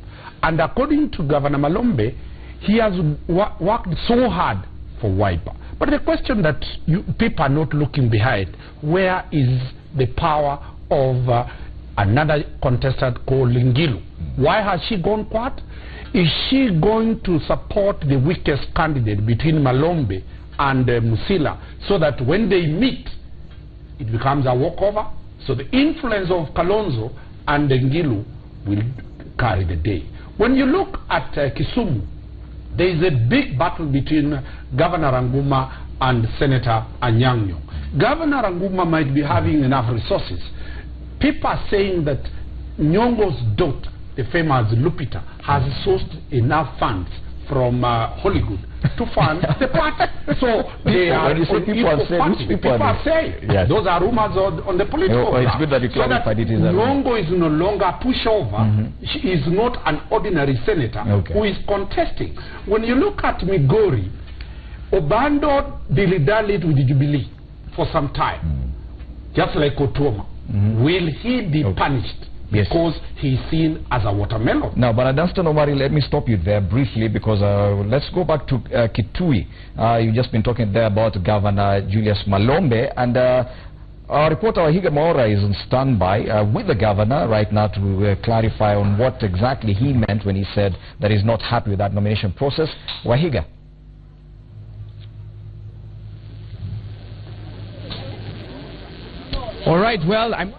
And according to Governor Malombe, he has worked so hard for Wiper. But the question that people are not looking behind, where is the power of another contestant called Lingilu? Why has she gone quiet? Is she going to support the weakest candidate between Malombe and Musila, so that when they meet, it becomes a walkover? So the influence of Kalonzo and Ngilu will carry the day. When you look at Kisumu, there is a big battle between Governor Ranguma and Senator Anyang' Nyong'o. Governor Ranguma might be having enough resources. People are saying that Nyong'o's daughter, the famous Lupita, has sourced enough funds from Hollywood to fund the party. So they are people are saying yes. Those are rumors on the political ground. It's good that you clarified it. Nyong'o is no longer a pushover. She is not an ordinary senator who is contesting. When you look at Migori, Obando dilly-dallied with Jubilee for some time, just like Otuoma. Will he be punished? Yes. Because he's seen as a watermelon. Now, but Dunstan Omari, let me stop you there briefly, because let's go back to Kitui. You've just been talking there about Governor Julius Malombe, and our reporter Wahiga Maora is on standby with the governor right now to clarify on what exactly he meant when he said that he's not happy with that nomination process. Wahiga. All right, well, I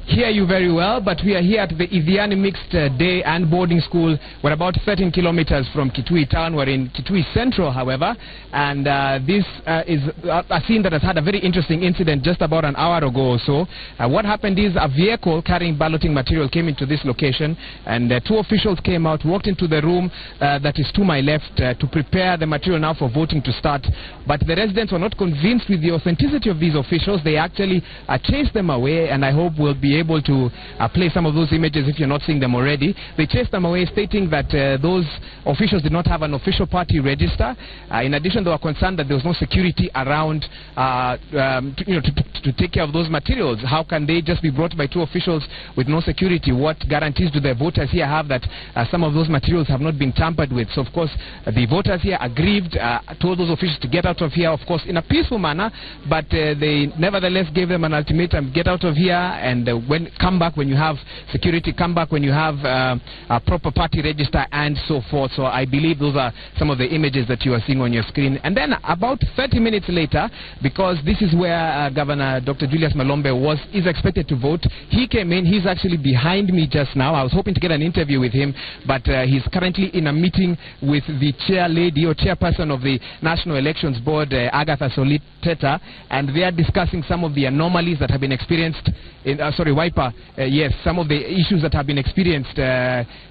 hear you very well, but we are here at the Iviani Mixed Day and Boarding School. We're about 13 kilometers from Kitui town. We're in Kitui Central, however, and this is a scene that has had a very interesting incident just about an hour ago or so. What happened is a vehicle carrying balloting material came into this location, and two officials came out, walked into the room that is to my left to prepare the material now for voting to start. But the residents were not convinced with the authenticity of these officials. They actually chased them away, and I hope we'll be able to play some of those images if you're not seeing them already. They chased them away, stating that those officials did not have an official party register. In addition, they were concerned that there was no security around to take care of those materials. How can they just be brought by two officials with no security? What guarantees do the voters here have that some of those materials have not been tampered with? So, of course, the voters here aggrieved, told those officials to get out of here, of course, in a peaceful manner, but they nevertheless gave them an ultimatum: get out of here, and come back when you have security, come back when you have a proper party register and so forth. So I believe those are some of the images that you are seeing on your screen. And then about 30 minutes later, because this is where Governor Dr. Julius Malombe is expected to vote, he came in. He's actually behind me just now. I was hoping to get an interview with him, but he's currently in a meeting with the chairperson of the National Elections Board, Agatha Soliteta, and they are discussing some of the anomalies that have been experienced in, Wiper, yes, some of the issues that have been experienced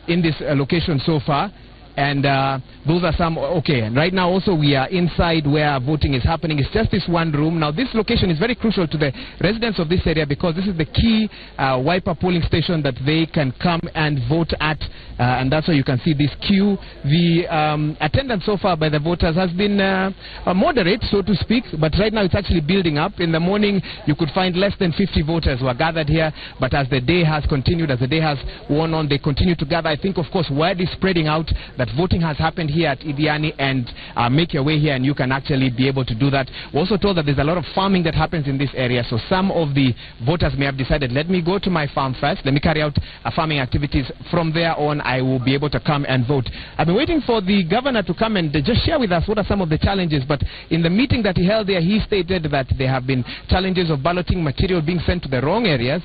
in this location so far. And those are some, okay, right now also we are inside where voting is happening. It's just this one room. Now this location is very crucial to the residents of this area because this is the key Wiper polling station that they can come and vote at, and that's why you can see this queue. The attendance so far by the voters has been moderate, so to speak, but right now it's actually building up. In the morning you could find less than 50 voters who are gathered here, but as the day has continued, as the day has worn on, they continue to gather. I think, of course, word is spreading out that voting has happened here at Idiani, and make your way here and you can actually be able to do that. We're also told that there's a lot of farming that happens in this area, so some of the voters may have decided, let me go to my farm first, let me carry out farming activities. From there on, I will be able to come and vote. I've been waiting for the governor to come and just share with us what are some of the challenges, but in the meeting that he held there, he stated that there have been challenges of balloting material being sent to the wrong areas,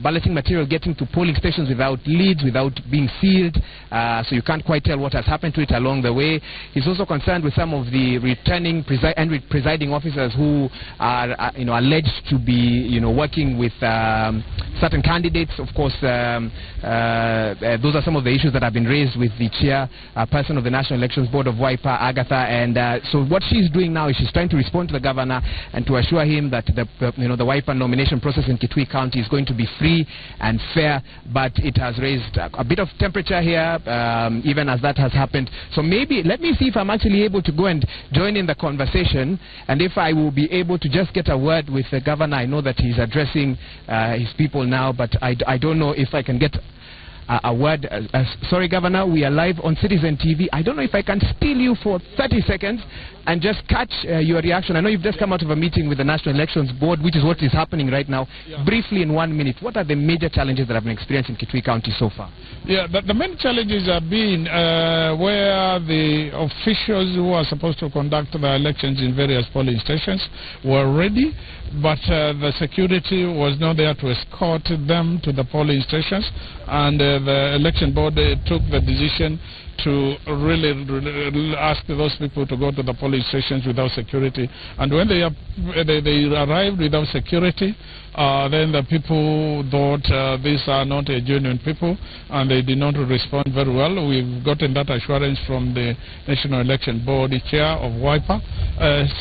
balloting material getting to polling stations without leads, without being sealed, so you can't quite tell what has happened to it along the way. He's also concerned with some of the returning presiding officers who are alleged to be working with certain candidates. Of course, those are some of the issues that have been raised with the chairperson of the National Elections Board of Wiper, Agatha, and so what she's doing now is she's trying to respond to the governor and to assure him that the Wiper nomination process in Kitui County is going to be free and fair, but it has raised a bit of temperature here, even as that has happened. So maybe, let me see if I'm actually able to go and join in the conversation, and if I will be able to just get a word with the governor. I know that he's addressing his people now, but I don't know if I can get a word. Sorry, Governor, we are live on Citizen TV. I don't know if I can steal you for 30 seconds and just catch your reaction. I know you've just come out of a meeting with the National Elections Board, which is what is happening right now. Yeah. Briefly, in 1 minute, what are the major challenges that have been experienced in Kitui County so far? Yeah, the main challenges have been where the officials who are supposed to conduct the elections in various polling stations were ready, but the security was not there to escort them to the polling stations, and the election board took the decision to really ask those people to go to the polling stations without security. And when they arrived without security, then the people thought these are not genuine people, and they did not respond very well. We've gotten that assurance from the National Election Board chair of Wiper.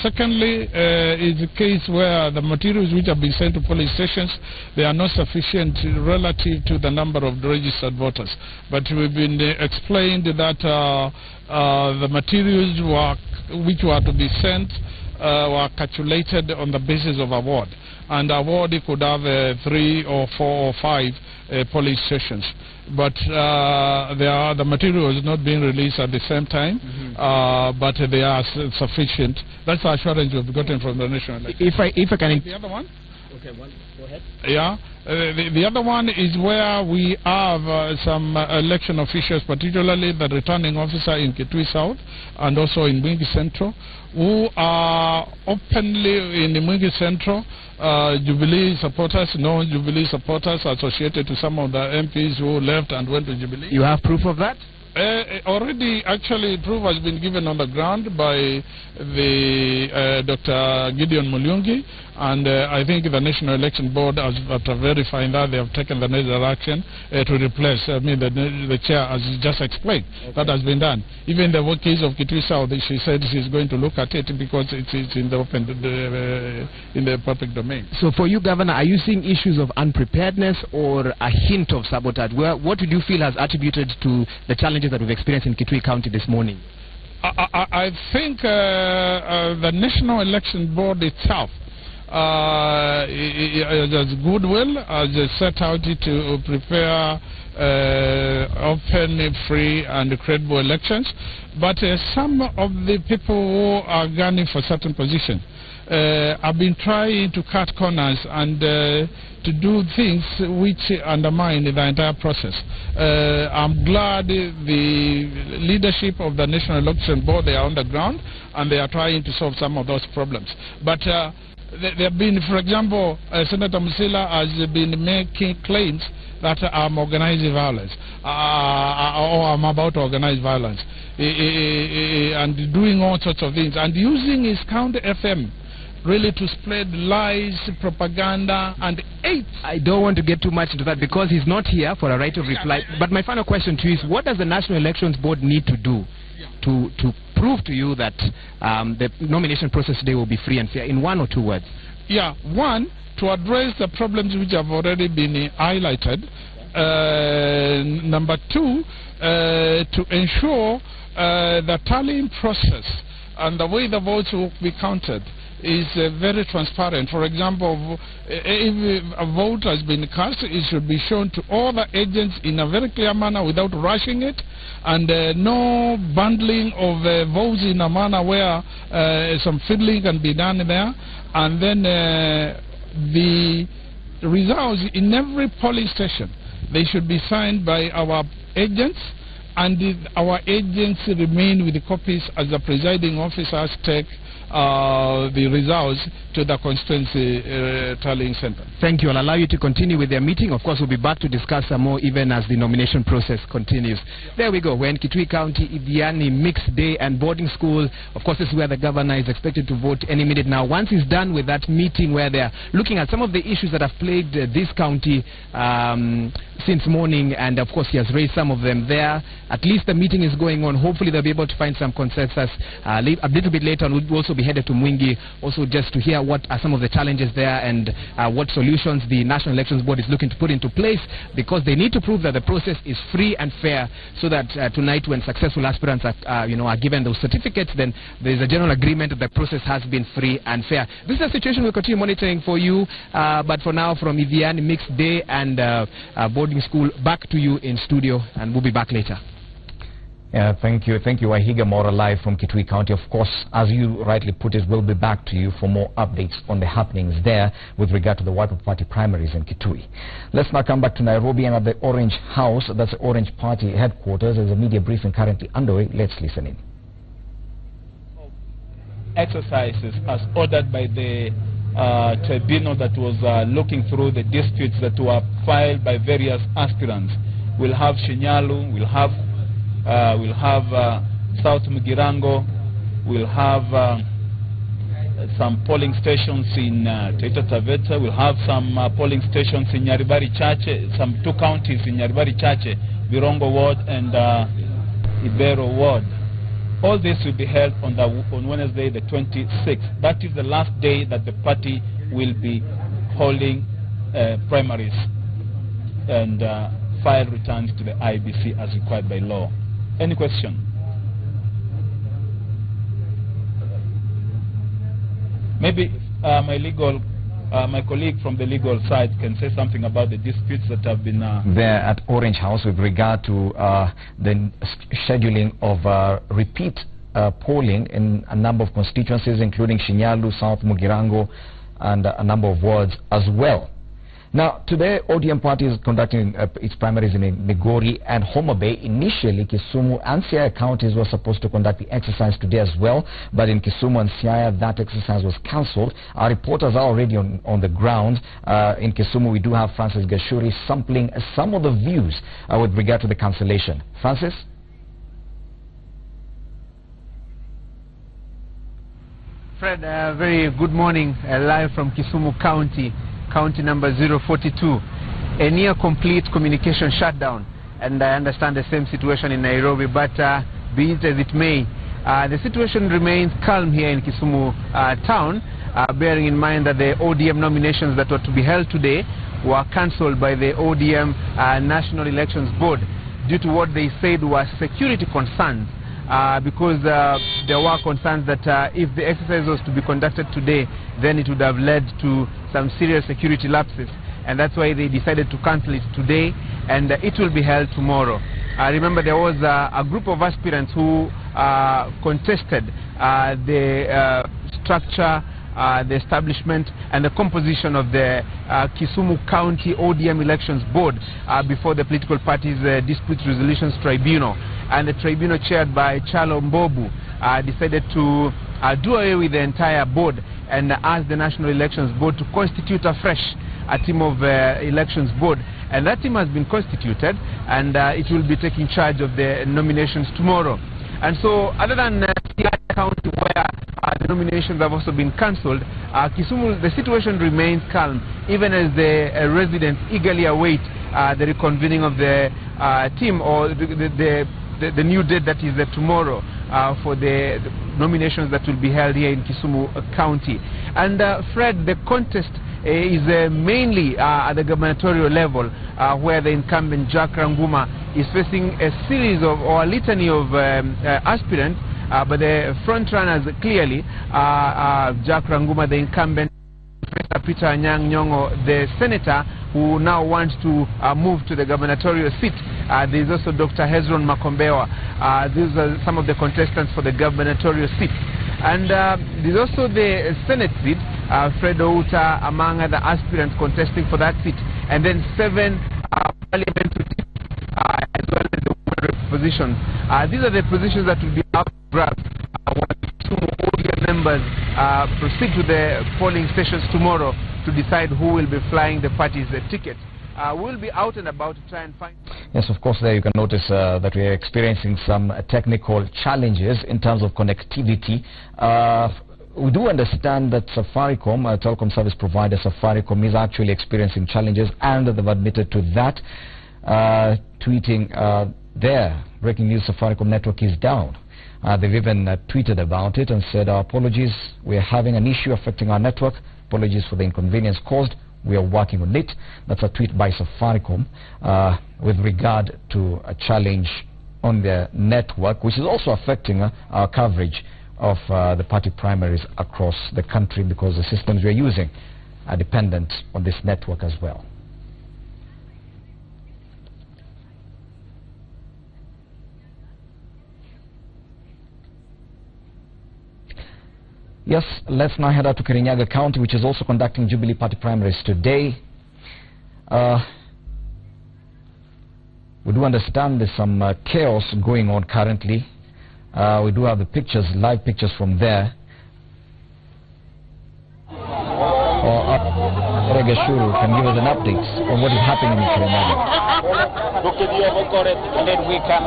Secondly, is the case where the materials which have been sent to polling stations, they are not sufficient relative to the number of registered voters. But we've been explained that the materials which were to be sent were calculated on the basis of award, and award could have 3 or 4 or 5 polling stations, but the material is not being released at the same time, but they are sufficient. That's the assurance we've gotten from the National Election. If I can... The other one? Okay, go ahead. Yeah. The other one is where we have some election officials, particularly the returning officer in Kitui South and also in Mwingi Central, who are openly in Mwingi Central Jubilee supporters, non-Jubilee supporters associated to some of the MPs who left and went to Jubilee. You have proof of that? Already, actually, proof has been given on the ground by the Dr. Gideon Mulyungi, and I think the National Election Board, after verifying that, they have taken the necessary action to replace the chair, as just explained. Okay. That has been done. Even the case of Kitui South, she said she's going to look at it because it's in the open, in the public domain. So for you, Governor, are you seeing issues of unpreparedness or a hint of sabotage? What would you feel has attributed to the challenges that we've experienced in Kitui County this morning? I think the National Election Board itself has goodwill, has set out to prepare open, free and credible elections, but some of the people who are gunning for certain positions, have been trying to cut corners and to do things which undermine the entire process. I'm glad the leadership of the National Election Board, they are on the ground and they are trying to solve some of those problems. But there have been, for example, Senator Musila has been making claims that I'm organizing violence, or I'm about to organize violence, and doing all sorts of things, and using his counter FM really to spread lies, propaganda, and hate. I don't want to get too much into that because he's not here for a right of reply. But my final question to you is, what does the National Elections Board need to do to prove to you that the nomination process today will be free and fair, in 1 or 2 words? Yeah, one, to address the problems which have already been highlighted. Number two, to ensure the tallying process and the way the votes will be counted is very transparent. For example, if a vote has been cast, it should be shown to all the agents in a very clear manner without rushing it, and no bundling of votes in a manner where some fiddling can be done there. And then the results in every polling station, they should be signed by our agents, and our agents remain with the copies as the presiding officers take the results to the constituency tallying center. Thank you. I'll allow you to continue with their meeting. Of course, we'll be back to discuss some more even as the nomination process continues. There we go. We're in Kitui County, Idiani Mixed Day and Boarding School. Of course, this is where the governor is expected to vote any minute now. Once he's done with that meeting where they're looking at some of the issues that have plagued this county since morning, and of course he has raised some of them there. At least the meeting is going on. Hopefully they'll be able to find some consensus. A little bit later on, we'll also be headed to Mwingi, also just to hear what are some of the challenges there and what solutions the National Elections Board is looking to put into place, because they need to prove that the process is free and fair, so that tonight, when successful aspirants are given those certificates, then there is a general agreement that the process has been free and fair. This is a situation we'll continue monitoring for you, but for now, from Idiani Mixed Day and Boarding School, back to you in studio, and we'll be back later. Yeah, thank you. Thank you, Wahiga Mora, live from Kitui County. Of course, as you rightly put it, we'll be back to you for more updates on the happenings there with regard to the Wiper Party primaries in Kitui. Let's now come back to Nairobi and at the Orange House, that's the Orange Party headquarters. There's a media briefing currently underway. Let's listen in. Exercises as ordered by the tribunal that was looking through the disputes that were filed by various aspirants. We'll have Shinyalu, we'll have South Mugirango, we'll have some polling stations in Taita Taveta, we'll have some polling stations in Nyaribari Chache, some 2 counties in Nyaribari Chache, Virongo Ward and Ibero Ward. All this will be held on Wednesday the 26th. That is the last day that the party will be holding primaries and file returns to the IBC as required by law. Any question? Maybe my colleague from the legal side can say something about the disputes that have been there at Orange House with regard to the scheduling of repeat polling in a number of constituencies, including Shinyalu, South Mugirango, and a number of wards as well. Now, today, ODM party is conducting its primaries in Migori and Homa Bay. Initially, Kisumu and Siaya counties were supposed to conduct the exercise today as well, but in Kisumu and Siaya, that exercise was cancelled. Our reporters are already on the ground. In Kisumu, we do have Francis Gashuri sampling some of the views with regard to the cancellation. Francis? Fred, very good morning, live from Kisumu County. County number 042, a near complete communication shutdown, and I understand the same situation in Nairobi, but be it as it may, the situation remains calm here in Kisumu town, bearing in mind that the ODM nominations that were to be held today were cancelled by the ODM National Elections Board due to what they said were security concerns. Because there were concerns that if the exercise was to be conducted today, then it would have led to some serious security lapses, and that's why they decided to cancel it today, and it will be held tomorrow. Remember, there was a group of aspirants who contested the structure the establishment and the composition of the Kisumu County ODM Elections Board before the Political Parties Dispute Resolutions Tribunal. And the tribunal, chaired by Chalo Mbobu, decided to do away with the entire board and asked the National Elections Board to constitute afresh a team of elections board. And that team has been constituted, and it will be taking charge of the nominations tomorrow. And so, other than County, where the nominations have also been cancelled, Kisumu, the situation remains calm, even as the residents eagerly await the reconvening of the team, or the new date that is tomorrow for the nominations that will be held here in Kisumu County. And Fred, the contest is mainly at the gubernatorial level, where the incumbent Jack Ranguma is facing a series of, or a litany of aspirants, but the front runners clearly Jack Ranguma, the incumbent, Professor Peter Anyang' Nyong'o, the senator who now wants to move to the gubernatorial seat. There is also Dr. Hezron Makombewa. These are some of the contestants for the gubernatorial seat. And there's also the Senate seat, Fred Outa among other aspirants contesting for that seat. And then 7 parliamentary seats, as well as the women positions. These are the positions that will be up for grabs when ODM members proceed to the polling stations tomorrow to decide who will be flying the party's ticket. We'll be out and about to try and find... Yes, of course, there you can notice that we are experiencing some technical challenges in terms of connectivity. We do understand that Safaricom, telecom service provider Safaricom, is actually experiencing challenges, and they've admitted to that, tweeting their breaking news: Safaricom network is down. They've even tweeted about it and said, "Our apologies, we are having an issue affecting our network. Apologies for the inconvenience caused. We are working on it." That's a tweet by Safaricom with regard to a challenge on their network, which is also affecting our coverage of the party primaries across the country, because the systems we are using are dependent on this network as well. Yes, let's now head out to Kirinyaga County, which is also conducting Jubilee Party primaries today. We do understand there's some chaos going on currently. We do have the pictures, live pictures from there. Regashuru can give us an update on what is happening in Kirinyaga. Indeed, we can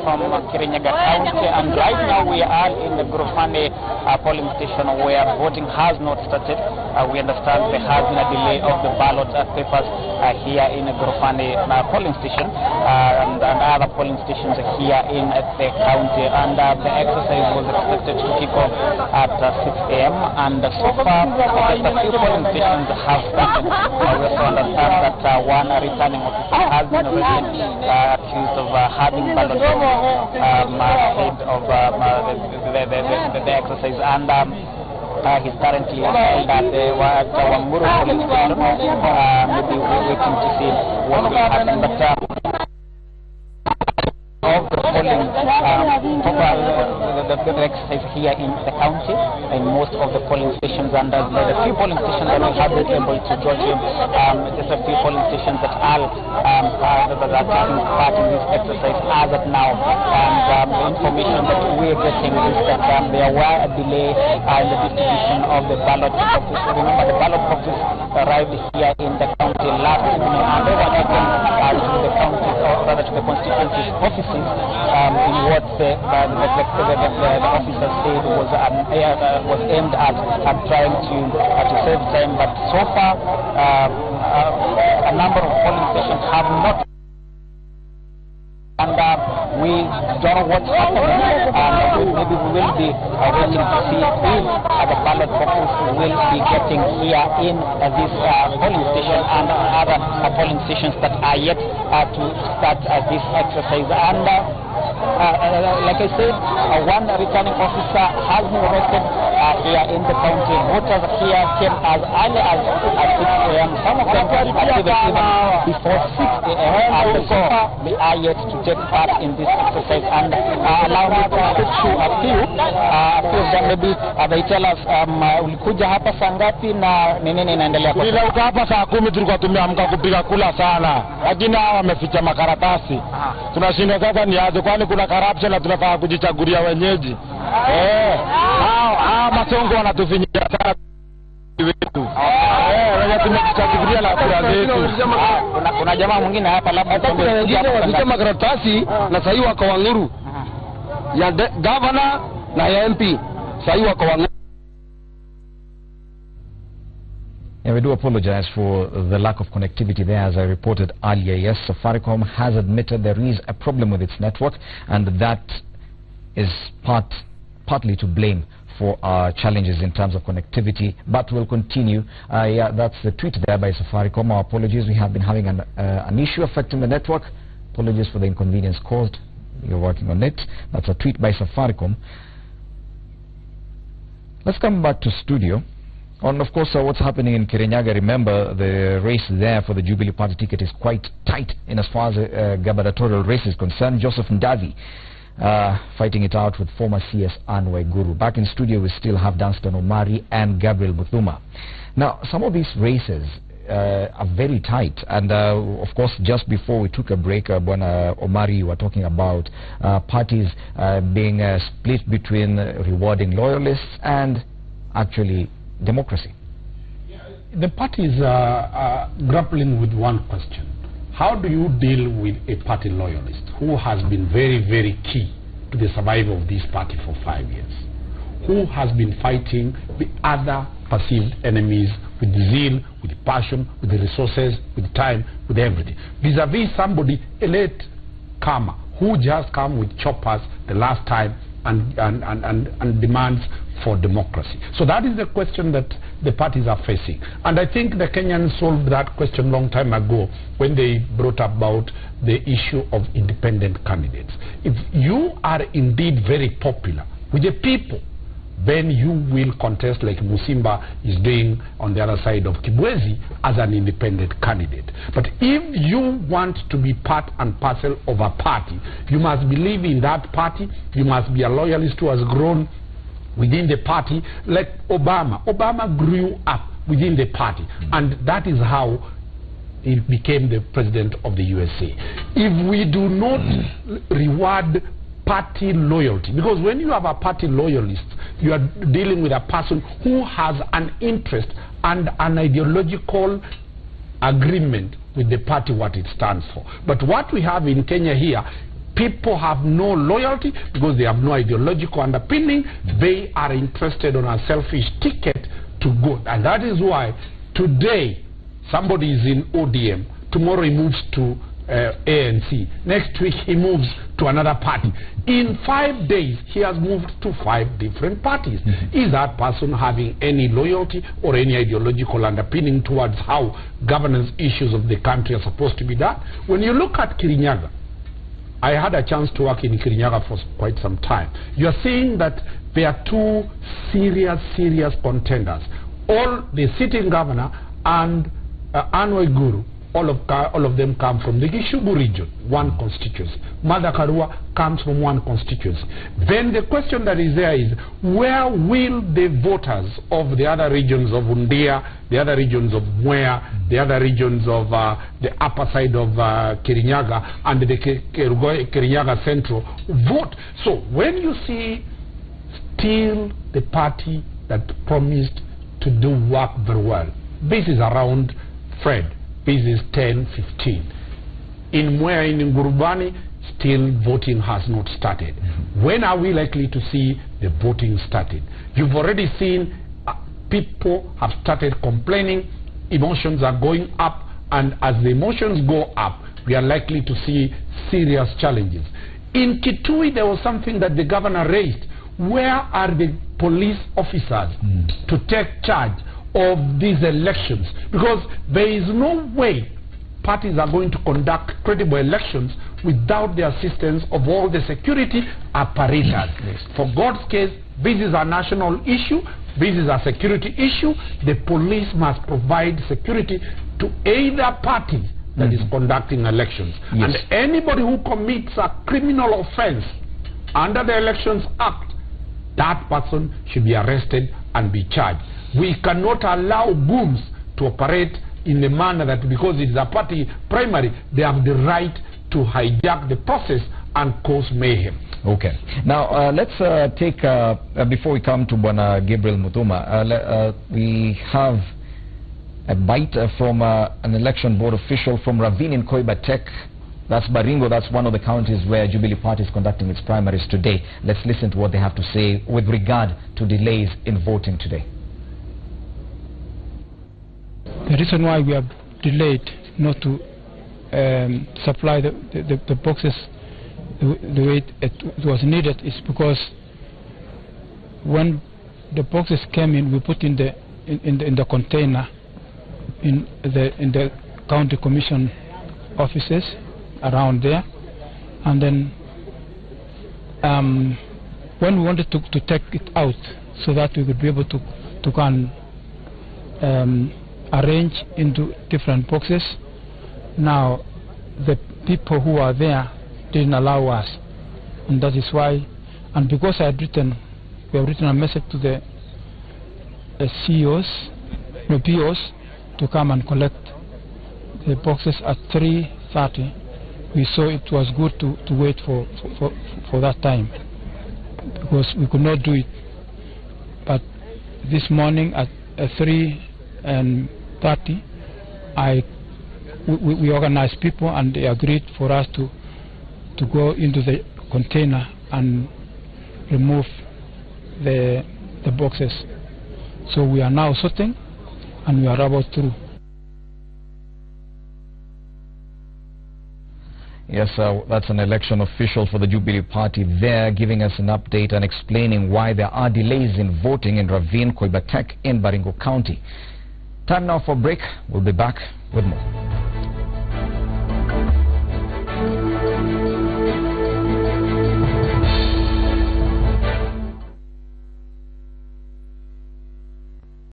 from Kirinyaga County, and right now we are in the Grofane polling station where voting has not started. We understand there has been a delay of the ballot papers here in the Grofane polling station and other polling stations here in the county, and the exercise was expected to kick off at 6 a.m. and so far just a few polling stations have started. We also understand that one returning officer has been already accused of having ballot ahead of the exercise, and he's currently at the Wanguru polling station, maybe waiting to see what will happen. But of the polling the exercise here in the county, in most of the polling stations, and the few polling stations that we have been able to go to, just a few polling stations that are taking part in this exercise as of now. And the information that we are getting is that there were a delay in the distribution of the ballot boxes. Remember, the ballot boxes arrived here in the county last evening, and they were taken to the county, or rather to the constituency offices, in what the officer said was aimed at trying to save time. But so far, a number of polling stations have not. And we don't know what's happening. Maybe we will be waiting to see if the ballot boxes will be getting here in this polling station and other polling stations that are yet to start this exercise. And like I said, one returning officer has been arrested here in the county. Voters here came as early as 6 a.m. Some of them even before 6 a.m. And so far, they are yet to take part in this exercise. And allow me to put you a few of them. Maybe they tell us ulikuja hapa saa ngapi na nini inaendelea. Nilikuja hapa saa 10, tulikuwa tumeamka kupiga kula sana, lakini hao wameficha makaratasi. Tunashindwa sasa ni aje, kwani kuna corruption na tunafaa kujichagulia wenyeji. Masongo wanatufinyia sana wetu. Wenye tumejichagulia la kura zetu. Kuna jamaa mwingine hapa labda waficha makaratasi na sasa wako Wanguru ya governor na ya MP. Sasa wako Wanguru. And we do apologize for the lack of connectivity there, as I reported earlier. Yes, Safaricom has admitted there is a problem with its network, and that is partly to blame for challenges in terms of connectivity, but we'll continue. Yeah, that's the tweet there by Safaricom. Our apologies, we have been having an issue affecting the network. Apologies for the inconvenience caused. You're working on it. That's a tweet by Safaricom. Let's come back to studio. And of course, what's happening in Kirinyaga, remember the race there for the Jubilee Party ticket is quite tight in as far as gubernatorial race is concerned. Joseph Ndavi fighting it out with former CS Anne Waiguru. Back in studio, we still have Dunstan Omari and Gabriel Buthuma. Now, some of these races are very tight, and of course, just before we took a break, Bwana Omari, you were talking about parties being split between rewarding loyalists and actually democracy. The parties are grappling with one question. How do you deal with a party loyalist who has been very, very key to the survival of this party for 5 years, who has been fighting the other perceived enemies with zeal, with passion, with the resources, with time, with everything, vis-a-vis somebody, a late comer, who just come with choppers the last time and demands for democracy. So that is the question that the parties are facing. And I think the Kenyans solved that question long time ago when they brought about the issue of independent candidates. If you are indeed very popular with the people, then you will contest like Musimba is doing on the other side of Kibwezi as an independent candidate. But if you want to be part and parcel of a party, you must believe in that party, you must be a loyalist who has grown within the party, like Obama. Obama grew up within the party, and that is how he became the president of the USA. If we do not reward party loyalty, because when you have a party loyalist, you are dealing with a person who has an interest and an ideological agreement with the party, what it stands for. But what we have in Kenya here, people have no loyalty because they have no ideological underpinning. They are interested on a selfish ticket to go. And that is why today somebody is in ODM, tomorrow he moves to ANC, next week he moves to another party. In 5 days he has moved to 5 different parties. Is that person having any loyalty or any ideological underpinning towards how governance issues of the country are supposed to be done? When you look at Kirinyaga, I had a chance to work in Kirinyaga for quite some time. You are seeing that there are two serious contenders. All the sitting governor and Anne Waiguru, all of them come from the Gishugu region, one constituency. Mother Karua comes from one constituency. Then the question that is there is, where will the voters of the other regions of Undia, the other regions of Mwea, the other regions of the upper side of Kirinyaga and the Kirinyaga Central vote? So when you see still the party that promised to do work very well, this is around Fred, this is 10-15. In Mwea, in Ngurubani, still voting has not started. When are we likely to see the voting started? You've already seen people have started complaining, emotions are going up, and as the emotions go up, we are likely to see serious challenges. In Kitui, there was something that the governor raised. Where are the police officers to take charge of these elections? Because there is no way parties are going to conduct credible elections without the assistance of all the security apparatus. For God's case, this is a national issue. This is a security issue. The police must provide security to either party that is conducting elections. And anybody who commits a criminal offense under the Elections Act, that person should be arrested and be charged. We cannot allow goons to operate in a manner that because it is a party primary, they have the right to hijack the process and cause mayhem. Okay. Now, let's take, before we come to Bwana Gabriel Muthuma, we have a bite from an election board official from Ravine in Koibatek. That's Baringo. That's one of the counties where Jubilee Party is conducting its primaries today. Let's listen to what they have to say with regard to delays in voting today. The reason why we have delayed not to supply the boxes the way it was needed is because when the boxes came in, we put in the container in the county commission offices around there, and then when we wanted to take it out so that we could be able to go and arrange into different boxes, now the people who are there didn't allow us, and that is why. And because we have written a message to the CEOs, the POs, to come and collect the boxes at 3:30. We saw it was good to wait for that time, because we could not do it. But this morning at 3:30, we organized people, and they agreed for us to go into the container and remove the boxes. So we are now sorting, and we are about through. Yes, that's an election official for the Jubilee Party there, giving us an update and explaining why there are delays in voting in Ravine, Koibatek in Baringo County. Time now for a break. We'll be back with more.